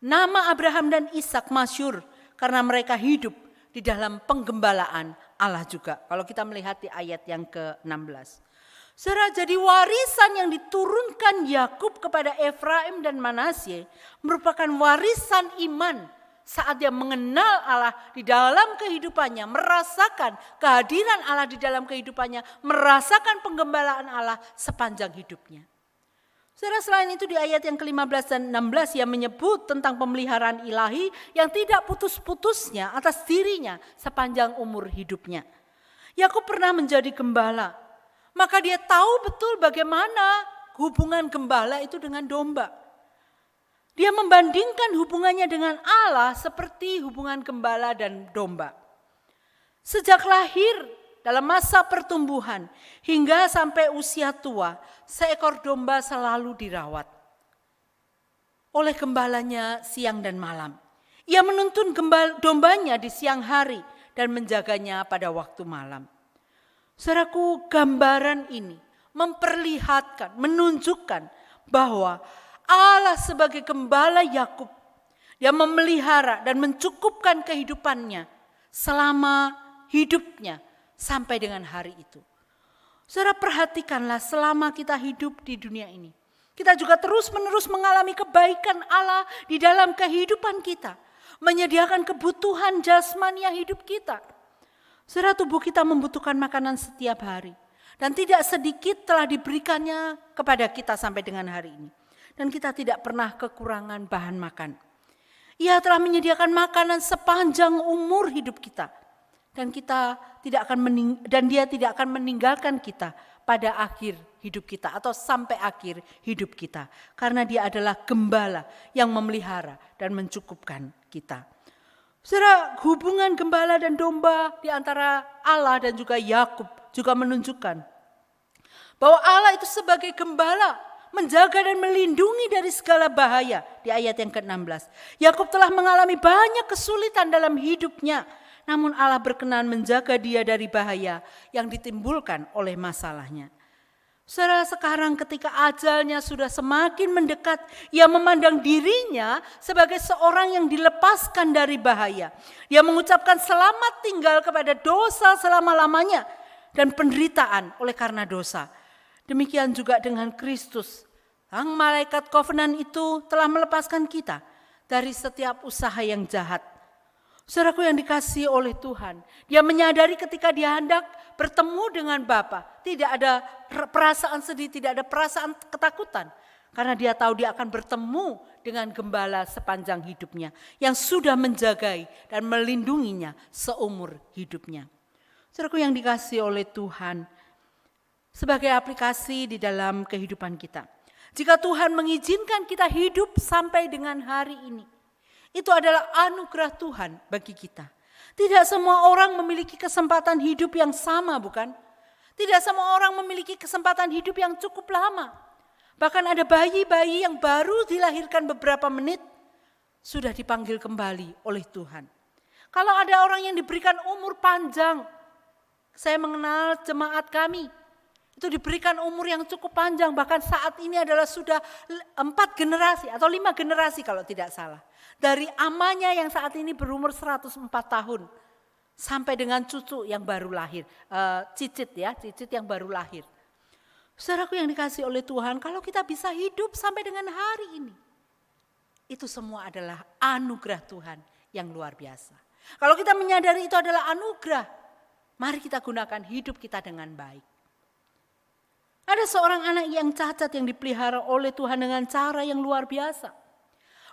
Nama Abraham dan Ishak masyhur karena mereka hidup di dalam penggembalaan Allah juga. Kalau kita melihat di ayat yang ke-16. Saudara, jadi warisan yang diturunkan Yakub kepada Efraim dan Manasye merupakan warisan iman saat dia mengenal Allah di dalam kehidupannya, merasakan kehadiran Allah di dalam kehidupannya, merasakan penggembalaan Allah sepanjang hidupnya. Saudara, selain itu di ayat yang ke-15 dan 16 ia menyebut tentang pemeliharaan ilahi yang tidak putus-putusnya atas dirinya sepanjang umur hidupnya. Yakub pernah menjadi gembala, maka dia tahu betul bagaimana hubungan gembala itu dengan domba. Dia membandingkan hubungannya dengan Allah seperti hubungan gembala dan domba. Sejak lahir, dalam masa pertumbuhan, hingga sampai usia tua, seekor domba selalu dirawat oleh gembalanya siang dan malam. Ia menuntun dombanya di siang hari dan menjaganya pada waktu malam. Saudaraku, gambaran ini memperlihatkan, menunjukkan bahwa Allah sebagai gembala Yakub, dia memelihara dan mencukupkan kehidupannya selama hidupnya sampai dengan hari itu. Saudara, perhatikanlah selama kita hidup di dunia ini, Kita juga terus-menerus mengalami kebaikan Allah di dalam kehidupan kita, menyediakan kebutuhan jasmani hidup kita. Saudara, tubuh kita membutuhkan makanan setiap hari. Dan tidak sedikit telah diberikannya kepada kita sampai dengan hari ini. Dan kita tidak pernah kekurangan bahan makan. Ia telah menyediakan makanan sepanjang umur hidup kita. Dan Dia tidak akan meninggalkan kita pada akhir hidup kita atau sampai akhir hidup kita. Karena Dia adalah gembala yang memelihara dan mencukupkan kita. Saudara, hubungan gembala dan domba di antara Allah dan juga Yakub juga menunjukkan bahwa Allah itu sebagai gembala menjaga dan melindungi dari segala bahaya. Di ayat yang ke-16, Yakub telah mengalami banyak kesulitan dalam hidupnya, namun Allah berkenan menjaga dia dari bahaya yang ditimbulkan oleh masalahnya. Saudara, sekarang ketika ajalnya sudah semakin mendekat, ia memandang dirinya sebagai seorang yang dilepaskan dari bahaya. Ia mengucapkan selamat tinggal kepada dosa selama-lamanya dan penderitaan oleh karena dosa. Demikian juga dengan Kristus. Sang malaikat covenant itu telah melepaskan kita dari setiap usaha yang jahat. Saudaraku yang dikasihi oleh Tuhan, dia menyadari ketika dia hendak bertemu dengan Bapa, tidak ada perasaan sedih, tidak ada perasaan ketakutan. Karena dia tahu dia akan bertemu dengan gembala sepanjang hidupnya yang sudah menjagai dan melindunginya seumur hidupnya. Saudaraku yang dikasihi oleh Tuhan, sebagai aplikasi di dalam kehidupan kita. Jika Tuhan mengizinkan kita hidup sampai dengan hari ini, itu adalah anugerah Tuhan bagi kita. Tidak semua orang memiliki kesempatan hidup yang sama, bukan? Tidak semua orang memiliki kesempatan hidup yang cukup lama. Bahkan ada bayi-bayi yang baru dilahirkan beberapa menit, sudah dipanggil kembali oleh Tuhan. Kalau ada orang yang diberikan umur panjang, saya mengenal jemaat kami, itu diberikan umur yang cukup panjang, bahkan saat ini adalah sudah 4 generasi atau 5 generasi kalau tidak salah. Dari amanya yang saat ini berumur 104 tahun sampai dengan cucu yang baru lahir, cicit yang baru lahir. Saudaraku yang dikasihi oleh Tuhan, kalau kita bisa hidup sampai dengan hari ini, itu semua adalah anugerah Tuhan yang luar biasa. Kalau kita menyadari itu adalah anugerah, mari kita gunakan hidup kita dengan baik. Ada seorang anak yang cacat yang dipelihara oleh Tuhan dengan cara yang luar biasa.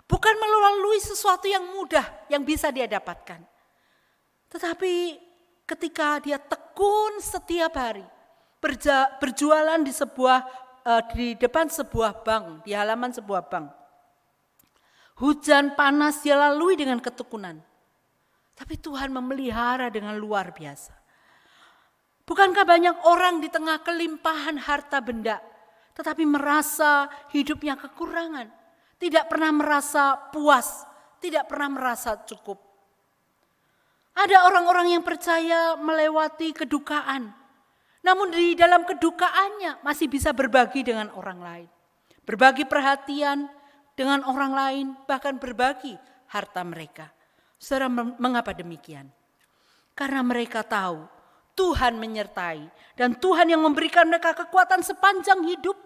Bukan melalui sesuatu yang mudah yang bisa dia dapatkan. Tetapi ketika dia tekun setiap hari, berjualan di depan sebuah bank, di halaman sebuah bank. Hujan panas dia lalui dengan ketekunan. Tapi Tuhan memelihara dengan luar biasa. Bukankah banyak orang di tengah kelimpahan harta benda, tetapi merasa hidupnya kekurangan, tidak pernah merasa puas, tidak pernah merasa cukup. Ada orang-orang yang percaya melewati kedukaan, namun di dalam kedukaannya masih bisa berbagi dengan orang lain. Berbagi perhatian dengan orang lain, bahkan berbagi harta mereka. Saudara, mengapa demikian? Karena mereka tahu Tuhan menyertai dan Tuhan yang memberikan mereka kekuatan sepanjang hidup.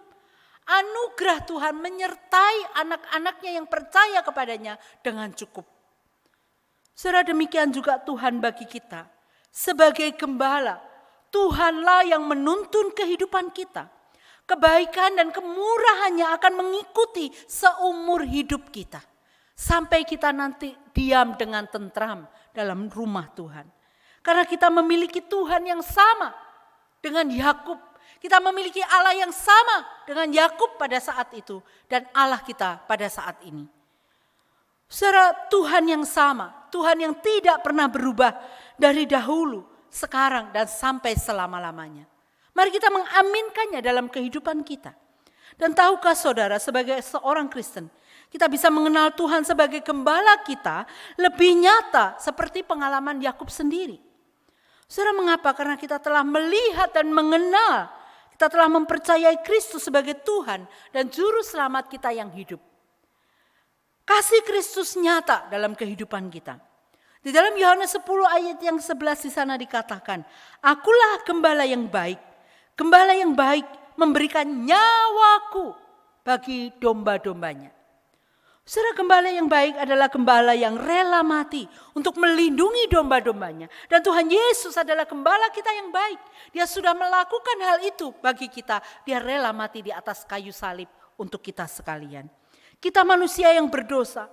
Anugerah Tuhan menyertai anak-anaknya yang percaya kepadanya dengan cukup. Saudara, demikian juga Tuhan bagi kita. Sebagai gembala, Tuhanlah yang menuntun kehidupan kita. Kebaikan dan kemurahannya akan mengikuti seumur hidup kita. Sampai kita nanti diam dengan tentram dalam rumah Tuhan. Karena kita memiliki Tuhan yang sama dengan Yakub. Kita memiliki Allah yang sama dengan Yakub pada saat itu. Dan Allah kita pada saat ini. Saudara, Tuhan yang sama. Tuhan yang tidak pernah berubah dari dahulu, sekarang dan sampai selama-lamanya. Mari kita mengaminkannya dalam kehidupan kita. Dan tahukah saudara, sebagai seorang Kristen, kita bisa mengenal Tuhan sebagai gembala kita lebih nyata seperti pengalaman Yakub sendiri. Saudara, mengapa? Karena kita telah melihat dan mengenal, kita telah mempercayai Kristus sebagai Tuhan dan Juru Selamat kita yang hidup. Kasih Kristus nyata dalam kehidupan kita. Di dalam Yohanes 10 ayat yang 11 di sana dikatakan, Akulah gembala yang baik. Gembala yang baik memberikan nyawaku bagi domba-dombanya. Saudara, gembala yang baik adalah gembala yang rela mati untuk melindungi domba-dombanya. Dan Tuhan Yesus adalah gembala kita yang baik. Dia sudah melakukan hal itu bagi kita. Dia rela mati di atas kayu salib untuk kita sekalian. Kita manusia yang berdosa.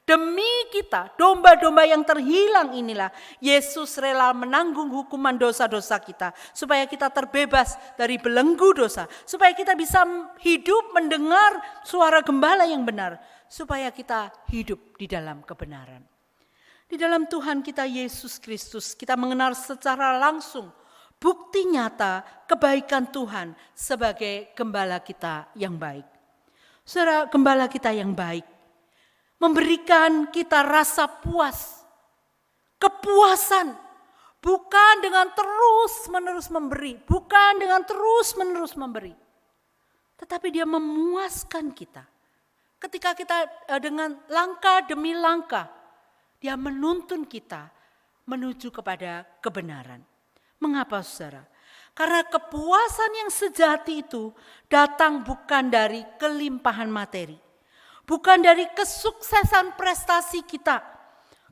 Demi kita, domba-domba yang terhilang inilah, Yesus rela menanggung hukuman dosa-dosa kita. Supaya kita terbebas dari belenggu dosa. Supaya kita bisa hidup mendengar suara gembala yang benar. Supaya kita hidup di dalam kebenaran. Di dalam Tuhan kita Yesus Kristus, kita mengenal secara langsung bukti nyata kebaikan Tuhan sebagai gembala kita yang baik. Saudara, gembala kita yang baik memberikan kita rasa puas, kepuasan, bukan dengan terus-menerus memberi, bukan dengan terus-menerus memberi, tetapi dia memuaskan kita. Ketika kita dengan langkah demi langkah, dia menuntun kita menuju kepada kebenaran. Mengapa saudara? Karena kepuasan yang sejati itu datang bukan dari kelimpahan materi. Bukan dari kesuksesan prestasi kita.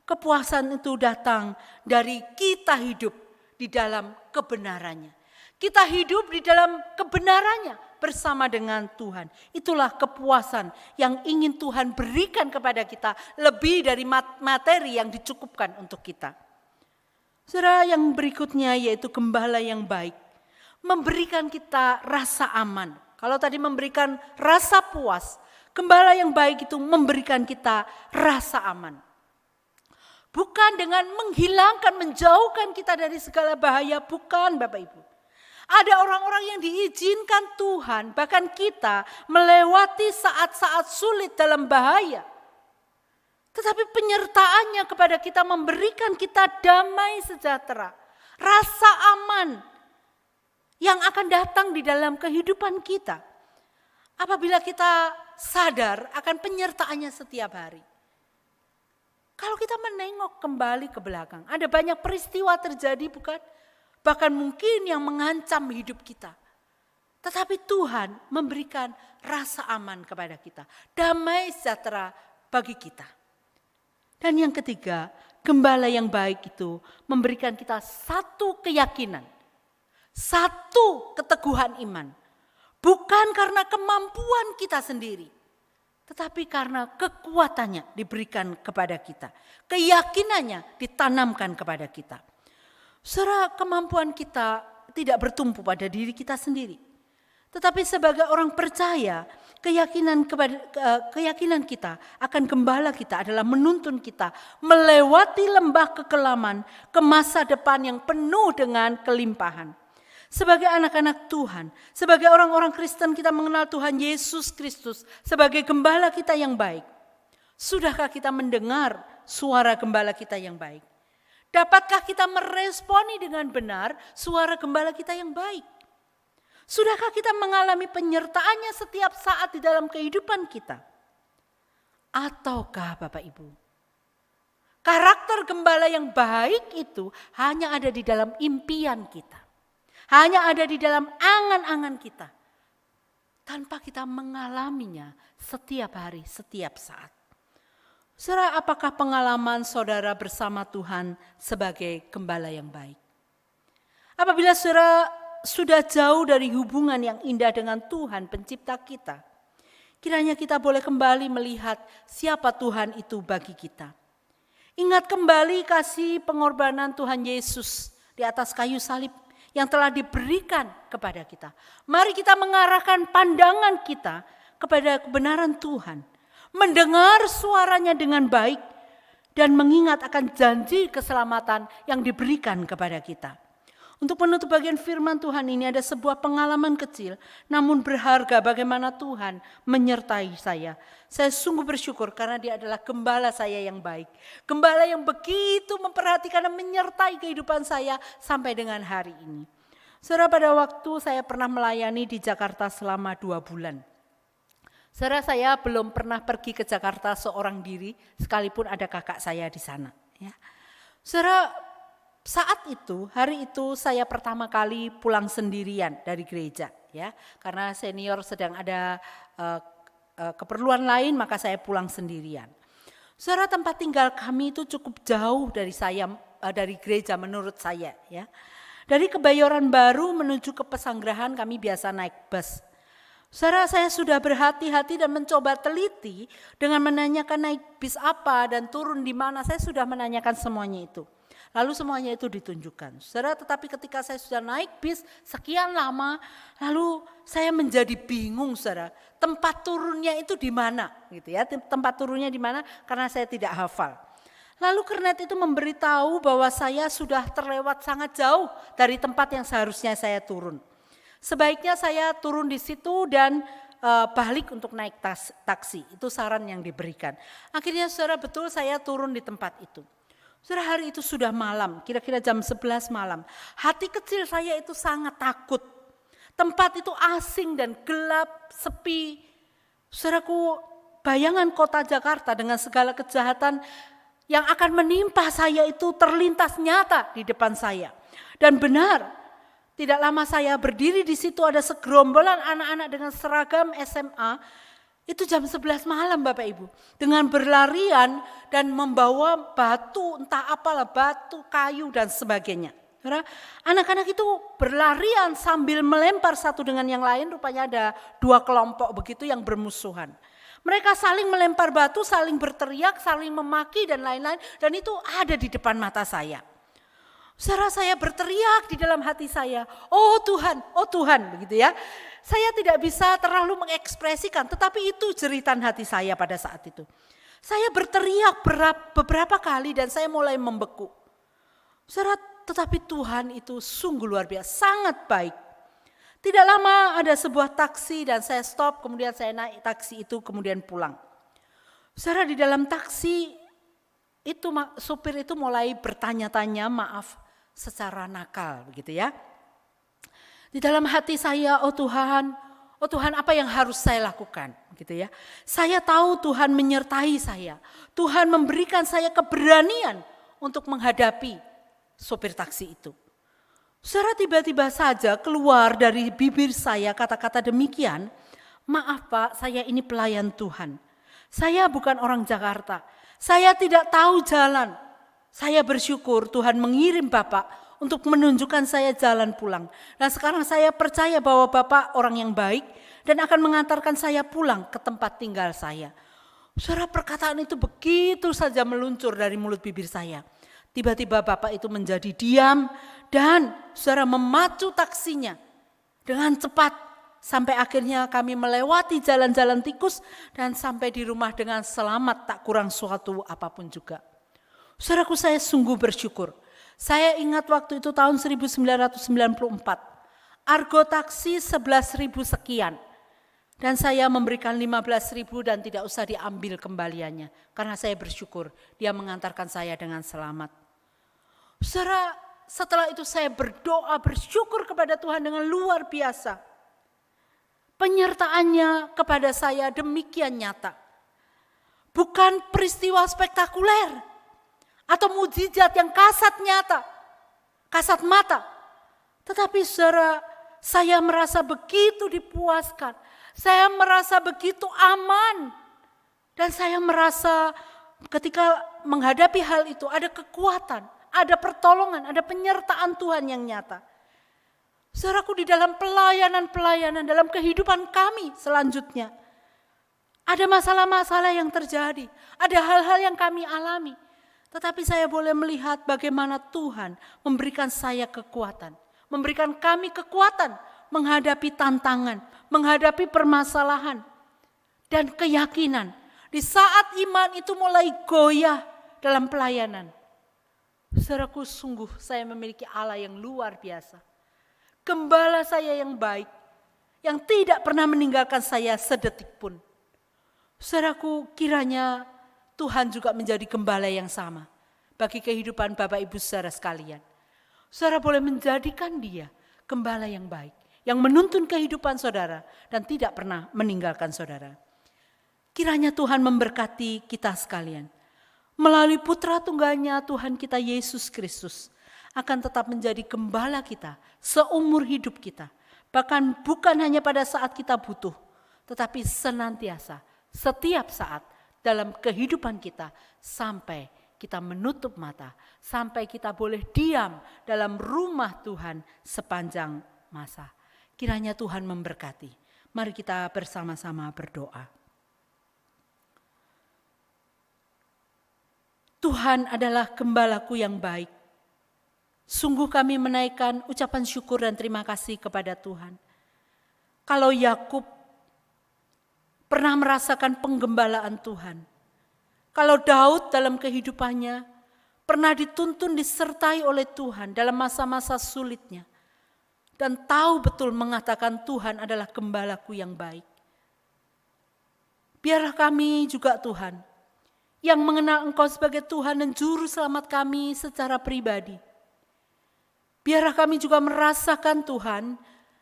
Kepuasan itu datang dari kita hidup di dalam kebenarannya. Kita hidup di dalam kebenarannya bersama dengan Tuhan. Itulah kepuasan yang ingin Tuhan berikan kepada kita lebih dari materi yang dicukupkan untuk kita. Saudara, yang berikutnya yaitu gembala yang baik. Memberikan kita rasa aman. Kalau tadi memberikan rasa puas, gembala yang baik itu memberikan kita rasa aman. Bukan dengan menghilangkan, menjauhkan kita dari segala bahaya, bukan Bapak Ibu. Ada orang-orang yang diizinkan Tuhan, bahkan kita melewati saat-saat sulit dalam bahaya. Tetapi penyertaannya kepada kita memberikan kita damai sejahtera, rasa aman yang akan datang di dalam kehidupan kita. Apabila kita sadar akan penyertaannya setiap hari. Kalau kita menengok kembali ke belakang, ada banyak peristiwa terjadi bukan? Bahkan mungkin yang mengancam hidup kita. Tetapi Tuhan memberikan rasa aman kepada kita. Damai sejahtera bagi kita. Dan yang ketiga, gembala yang baik itu memberikan kita satu keyakinan. Satu keteguhan iman. Bukan karena kemampuan kita sendiri. Tetapi karena kekuatannya diberikan kepada kita. Keyakinannya ditanamkan kepada kita. Saudara, kemampuan kita tidak bertumpu pada diri kita sendiri. Tetapi sebagai orang percaya, keyakinan kita akan gembala kita adalah menuntun kita melewati lembah kekelaman ke masa depan yang penuh dengan kelimpahan. Sebagai anak-anak Tuhan, sebagai orang-orang Kristen kita mengenal Tuhan Yesus Kristus sebagai gembala kita yang baik. Sudahkah kita mendengar suara gembala kita yang baik? Dapatkah kita meresponi dengan benar suara gembala kita yang baik? Sudahkah kita mengalami penyertaannya setiap saat di dalam kehidupan kita? Ataukah Bapak Ibu, karakter gembala yang baik itu hanya ada di dalam impian kita. Hanya ada di dalam angan-angan kita. Tanpa kita mengalaminya setiap hari, setiap saat. Saudara, apakah pengalaman saudara bersama Tuhan sebagai gembala yang baik? Apabila saudara sudah jauh dari hubungan yang indah dengan Tuhan pencipta kita, kiranya kita boleh kembali melihat siapa Tuhan itu bagi kita. Ingat kembali kasih pengorbanan Tuhan Yesus di atas kayu salib yang telah diberikan kepada kita. Mari kita mengarahkan pandangan kita kepada kebenaran Tuhan. Mendengar suaranya dengan baik dan mengingat akan janji keselamatan yang diberikan kepada kita. Untuk menutup bagian firman Tuhan ini ada sebuah pengalaman kecil namun berharga bagaimana Tuhan menyertai saya. Saya sungguh bersyukur karena dia adalah gembala saya yang baik. Gembala yang begitu memperhatikan dan menyertai kehidupan saya sampai dengan hari ini. Saudara, pada waktu saya pernah melayani di Jakarta selama 2 bulan. Saudara, saya belum pernah pergi ke Jakarta seorang diri, sekalipun ada kakak saya di sana. Ya. Saudara, saat itu, hari itu saya pertama kali pulang sendirian dari gereja, ya, karena senior sedang ada keperluan lain, maka saya pulang sendirian. Saudara, tempat tinggal kami itu cukup jauh dari dari gereja menurut saya, ya. Dari Kebayoran Baru menuju ke Pesanggerahan kami biasa naik bus. Saudara, saya sudah berhati-hati dan mencoba teliti dengan menanyakan naik bis apa dan turun di mana. Saya sudah menanyakan semuanya itu. Lalu semuanya itu ditunjukkan. Saudara, tetapi ketika saya sudah naik bis sekian lama, lalu saya menjadi bingung, saudara. Tempat turunnya itu di mana, gitu ya? Tempat turunnya di mana? Karena saya tidak hafal. Lalu kernet itu memberitahu bahwa saya sudah terlewat sangat jauh dari tempat yang seharusnya saya turun. Sebaiknya saya turun di situ dan balik untuk naik taksi. Itu saran yang diberikan. Akhirnya saudara, betul saya turun di tempat itu. Saudara, hari itu sudah malam, kira-kira jam 11 malam. Hati kecil saya itu sangat takut. Tempat itu asing dan gelap, sepi. Saudaraku, bayangan kota Jakarta dengan segala kejahatan yang akan menimpa saya itu terlintas nyata di depan saya. Dan benar, tidak lama saya berdiri di situ ada segerombolan anak-anak dengan seragam SMA. Itu jam 11 malam Bapak Ibu. Dengan berlarian dan membawa batu, entah apalah, batu, kayu dan sebagainya. Anak-anak itu berlarian sambil melempar satu dengan yang lain. Rupanya ada 2 kelompok begitu yang bermusuhan. Mereka saling melempar batu, saling berteriak, saling memaki dan lain-lain. Dan itu ada di depan mata saya. Saudara, saya berteriak di dalam hati saya, oh Tuhan, begitu ya. Saya tidak bisa terlalu mengekspresikan, tetapi itu jeritan hati saya pada saat itu. Saya berteriak beberapa kali dan saya mulai membeku. Saudara, tetapi Tuhan itu sungguh luar biasa, sangat baik. Tidak lama ada sebuah taksi dan saya stop, kemudian saya naik taksi itu kemudian pulang. Saudara, di dalam taksi itu supir itu mulai bertanya-tanya, maaf, secara nakal begitu ya. Di dalam hati saya, oh Tuhan apa yang harus saya lakukan gitu ya. Saya tahu Tuhan menyertai saya. Tuhan memberikan saya keberanian untuk menghadapi sopir taksi itu. Saudara, tiba-tiba saja keluar dari bibir saya kata-kata demikian, maaf Pak, saya ini pelayan Tuhan. Saya bukan orang Jakarta. Saya tidak tahu jalan. Saya bersyukur Tuhan mengirim Bapak untuk menunjukkan saya jalan pulang. Dan sekarang saya percaya bahwa Bapak orang yang baik dan akan mengantarkan saya pulang ke tempat tinggal saya. Saudara, perkataan itu begitu saja meluncur dari mulut bibir saya. Tiba-tiba Bapak itu menjadi diam dan saudara memacu taksinya dengan cepat. Sampai akhirnya kami melewati jalan-jalan tikus dan sampai di rumah dengan selamat, tak kurang suatu apapun juga. Saudaraku, saya sungguh bersyukur. Saya ingat waktu itu tahun 1994. Argo taksi 11.000 sekian. Dan saya memberikan 15.000 dan tidak usah diambil kembaliannya. Karena saya bersyukur dia mengantarkan saya dengan selamat. Saudara, setelah itu saya berdoa, bersyukur kepada Tuhan dengan luar biasa. Penyertaannya kepada saya demikian nyata. Bukan peristiwa spektakuler atau mujizat yang kasat mata. Tetapi saudara, saya merasa begitu dipuaskan. Saya merasa begitu aman. Dan saya merasa ketika menghadapi hal itu ada kekuatan, ada pertolongan, ada penyertaan Tuhan yang nyata. Saudaraku, di dalam pelayanan, dalam kehidupan kami selanjutnya, ada masalah-masalah yang terjadi, ada hal-hal yang kami alami. Tetapi saya boleh melihat bagaimana Tuhan memberikan saya kekuatan, memberikan kami kekuatan menghadapi tantangan, menghadapi permasalahan, dan keyakinan. Di saat iman itu mulai goyah dalam pelayanan. Saudaraku, sungguh saya memiliki Allah yang luar biasa. Gembala saya yang baik, yang tidak pernah meninggalkan saya sedetik pun. Saudaraku, kiranya Tuhan juga menjadi gembala yang sama bagi kehidupan Bapak Ibu saudara sekalian. Saudara boleh menjadikan dia gembala yang baik, yang menuntun kehidupan saudara dan tidak pernah meninggalkan saudara. Kiranya Tuhan memberkati kita sekalian. Melalui putra tunggalnya Tuhan kita Yesus Kristus akan tetap menjadi gembala kita seumur hidup kita. Bahkan bukan hanya pada saat kita butuh, tetapi senantiasa setiap saat dalam kehidupan kita sampai kita menutup mata, sampai kita boleh diam dalam rumah Tuhan sepanjang masa. Kiranya Tuhan memberkati. Mari kita bersama-sama berdoa. Tuhan adalah gembalaku yang baik. Sungguh kami menaikkan ucapan syukur dan terima kasih kepada Tuhan. Kalau Yakub pernah merasakan penggembalaan Tuhan, kalau Daud dalam kehidupannya pernah dituntun disertai oleh Tuhan dalam masa-masa sulitnya, dan tahu betul mengatakan Tuhan adalah gembalaku yang baik. Biarlah kami juga Tuhan, yang mengenal Engkau sebagai Tuhan dan Juru Selamat kami secara pribadi. Biarlah kami juga merasakan Tuhan,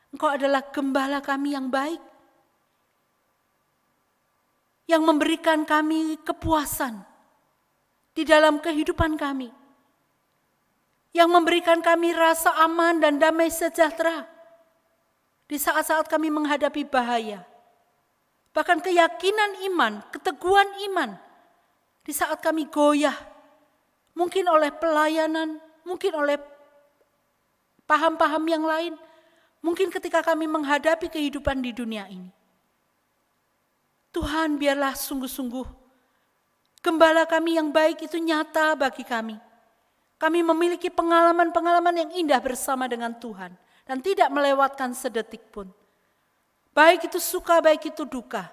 Engkau adalah gembala kami yang baik, yang memberikan kami kepuasan di dalam kehidupan kami, yang memberikan kami rasa aman dan damai sejahtera di saat-saat kami menghadapi bahaya. Bahkan keyakinan iman, keteguhan iman di saat kami goyah, mungkin oleh pelayanan, mungkin oleh paham-paham yang lain, mungkin ketika kami menghadapi kehidupan di dunia ini. Tuhan, biarlah sungguh-sungguh gembala kami yang baik itu nyata bagi kami. Kami memiliki pengalaman-pengalaman yang indah bersama dengan Tuhan dan tidak melewatkan sedetik pun. Baik itu suka, baik itu duka.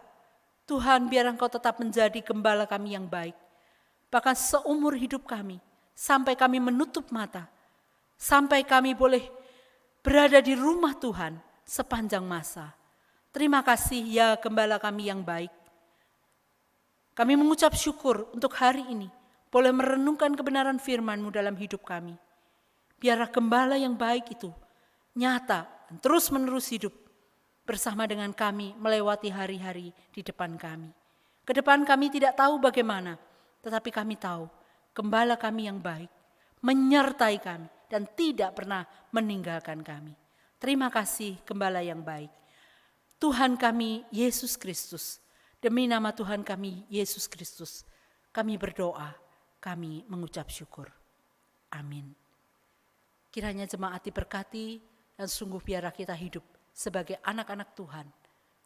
Tuhan, biar Engkau tetap menjadi gembala kami yang baik. Bahkan seumur hidup kami, sampai kami menutup mata, sampai kami boleh berada di rumah Tuhan sepanjang masa. Terima kasih ya gembala kami yang baik. Kami mengucap syukur untuk hari ini boleh merenungkan kebenaran firman-Mu dalam hidup kami. Biarlah gembala yang baik itu nyata dan terus-menerus hidup bersama dengan kami melewati hari-hari di depan kami. Ke depan kami tidak tahu bagaimana, tetapi kami tahu gembala kami yang baik menyertai kami dan tidak pernah meninggalkan kami. Terima kasih gembala yang baik. Tuhan kami Yesus Kristus, demi nama Tuhan kami Yesus Kristus, kami berdoa, kami mengucap syukur. Amin. Kiranya jemaat diberkati dan sungguh biarlah kita hidup sebagai anak-anak Tuhan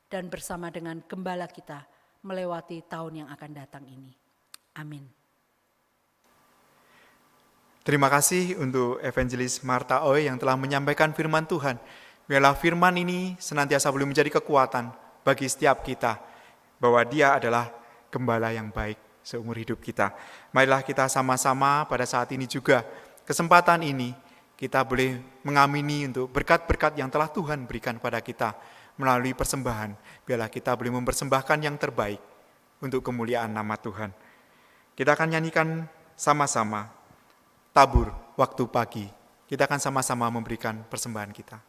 dan bersama dengan gembala kita melewati tahun yang akan datang ini. Amin. Terima kasih untuk Evangelis Martha Oey yang telah menyampaikan firman Tuhan. Biarlah firman ini senantiasa boleh menjadi kekuatan bagi setiap kita, bahwa Dia adalah gembala yang baik seumur hidup kita. Marilah kita sama-sama pada saat ini juga, kesempatan ini, kita boleh mengamini untuk berkat-berkat yang telah Tuhan berikan pada kita melalui persembahan. Biarlah kita boleh mempersembahkan yang terbaik untuk kemuliaan nama Tuhan. Kita akan nyanyikan sama-sama tabur waktu pagi. Kita akan sama-sama memberikan persembahan kita.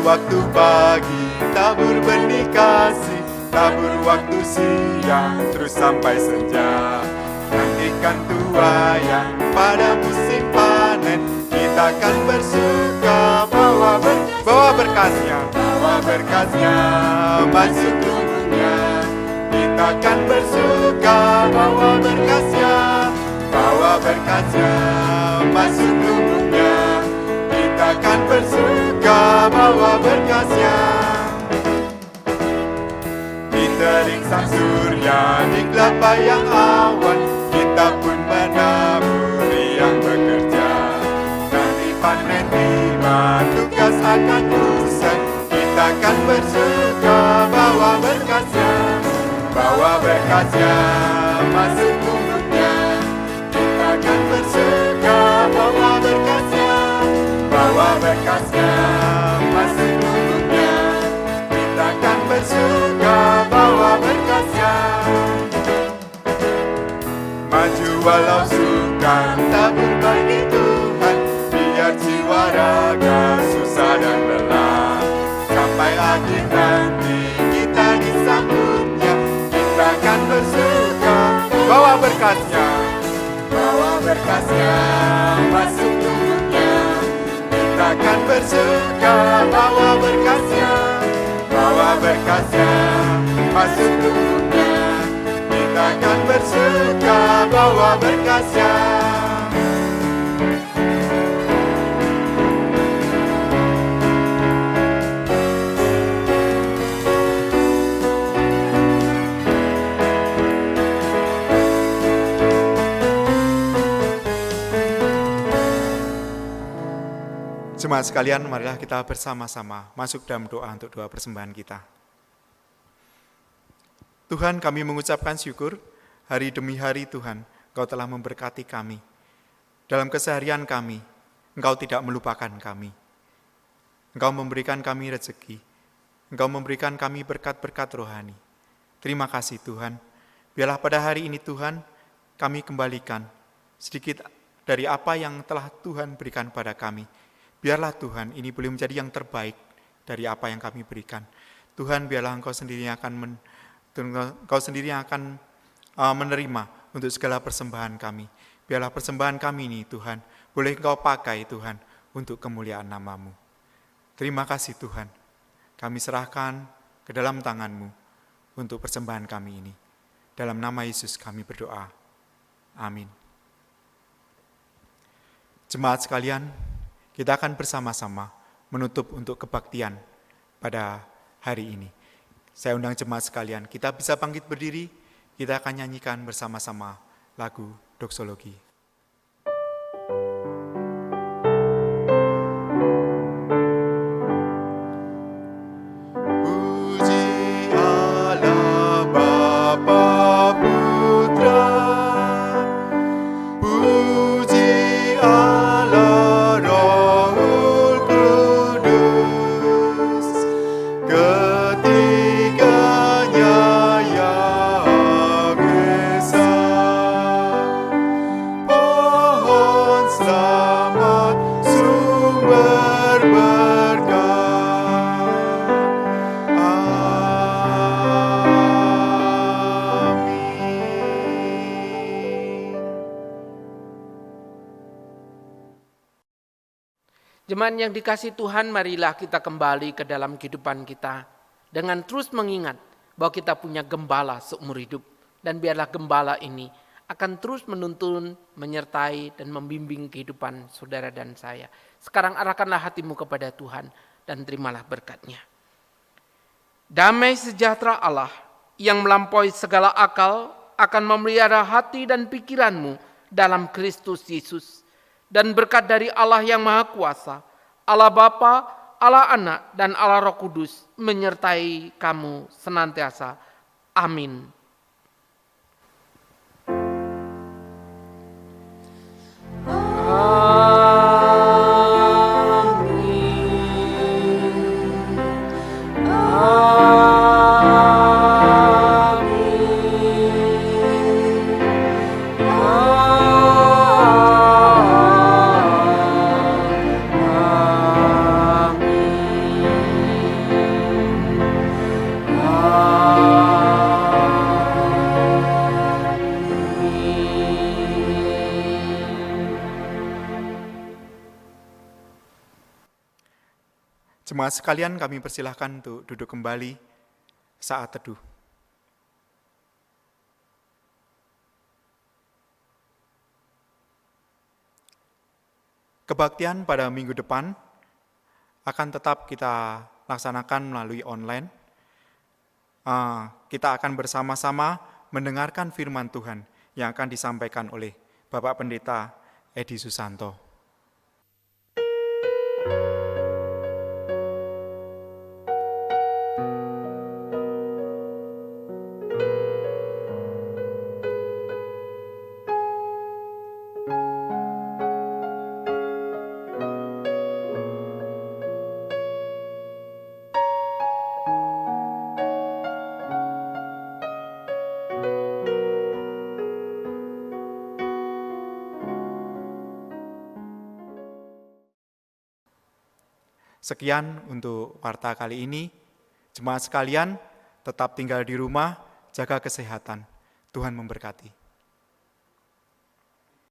Waktu pagi, tabur benih kasih, tabur waktu siang, terus sampai senja. Nantikan tuayan pada musim panen, kita akan bersuka bawa berkasnya, masuk tubuhnya. Kita akan bersuka bawa berkasnya, masuk tubuhnya. Kita akan bersuka bawa berkasnya. Di terik sang surya, di kelapa yang awan, kita pun menaburi yang bekerja. Nanti panen tiba, tugas akan usai, kita akan bersuka bawa berkasnya, masuk tubuhnya. Kita akan bersuka bawa berkasnya, masuk tubuhnya. Kita akan bersuka bawa berkasnya. Maju walau sukar, tabur bagi Tuhan, biar jiwa raga susah dan lelah. Sampai akhir akan bersuka bawa berkatnya. Bawa berkatnya masuk tubuhnya. Kita akan bersuka bawa berkatnya. Bawa berkatnya masuk tubuhnya. Kita akan bersuka bawa berkatnya. Jemaat sekalian, marilah kita bersama-sama masuk dalam doa untuk doa persembahan kita. Tuhan, kami mengucapkan syukur hari demi hari Tuhan, Engkau telah memberkati kami. Dalam keseharian kami, Engkau tidak melupakan kami. Engkau memberikan kami rezeki, Engkau memberikan kami berkat-berkat rohani. Terima kasih Tuhan. Biarlah pada hari ini Tuhan, kami kembalikan sedikit dari apa yang telah Tuhan berikan pada kami. Biarlah Tuhan, ini boleh menjadi yang terbaik dari apa yang kami berikan. Tuhan, biarlah Engkau sendiri yang akan menerima untuk segala persembahan kami. Biarlah persembahan kami ini Tuhan, boleh Engkau pakai Tuhan untuk kemuliaan nama-Mu. Terima kasih Tuhan, kami serahkan ke dalam tangan-Mu untuk persembahan kami ini. Dalam nama Yesus kami berdoa. Amin. Jemaat sekalian, kita akan bersama-sama menutup untuk kebaktian pada hari ini. Saya undang jemaat sekalian, kita bisa bangkit berdiri, kita akan nyanyikan bersama-sama lagu doksologi. Puji Allah Bapa Putra, puji Allah Rohul Kudus, ketiganya yang esa. Pohon selamat sumber berkah. Amin. Jemaat yang dikasihi Tuhan, marilah kita kembali ke dalam kehidupan kita dengan terus mengingat bahwa kita punya gembala seumur hidup, dan biarlah gembala ini akan terus menuntun, menyertai, dan membimbing kehidupan saudara dan saya. Sekarang arahkanlah hatimu kepada Tuhan dan terimalah berkat-Nya. Damai sejahtera Allah yang melampaui segala akal akan memelihara hati dan pikiranmu dalam Kristus Yesus. Dan berkat dari Allah yang Maha Kuasa, Allah Bapa, Allah Anak, dan Allah Roh Kudus menyertai kamu senantiasa. Amin. Jemaat sekalian, kami persilahkan untuk duduk kembali saat teduh. Kebaktian pada minggu depan akan tetap kita laksanakan melalui online. Kita akan bersama-sama mendengarkan firman Tuhan yang akan disampaikan oleh Bapak Pendeta Edi Susanto. Sekian untuk warta kali ini. Jemaat sekalian, tetap tinggal di rumah, jaga kesehatan. Tuhan memberkati.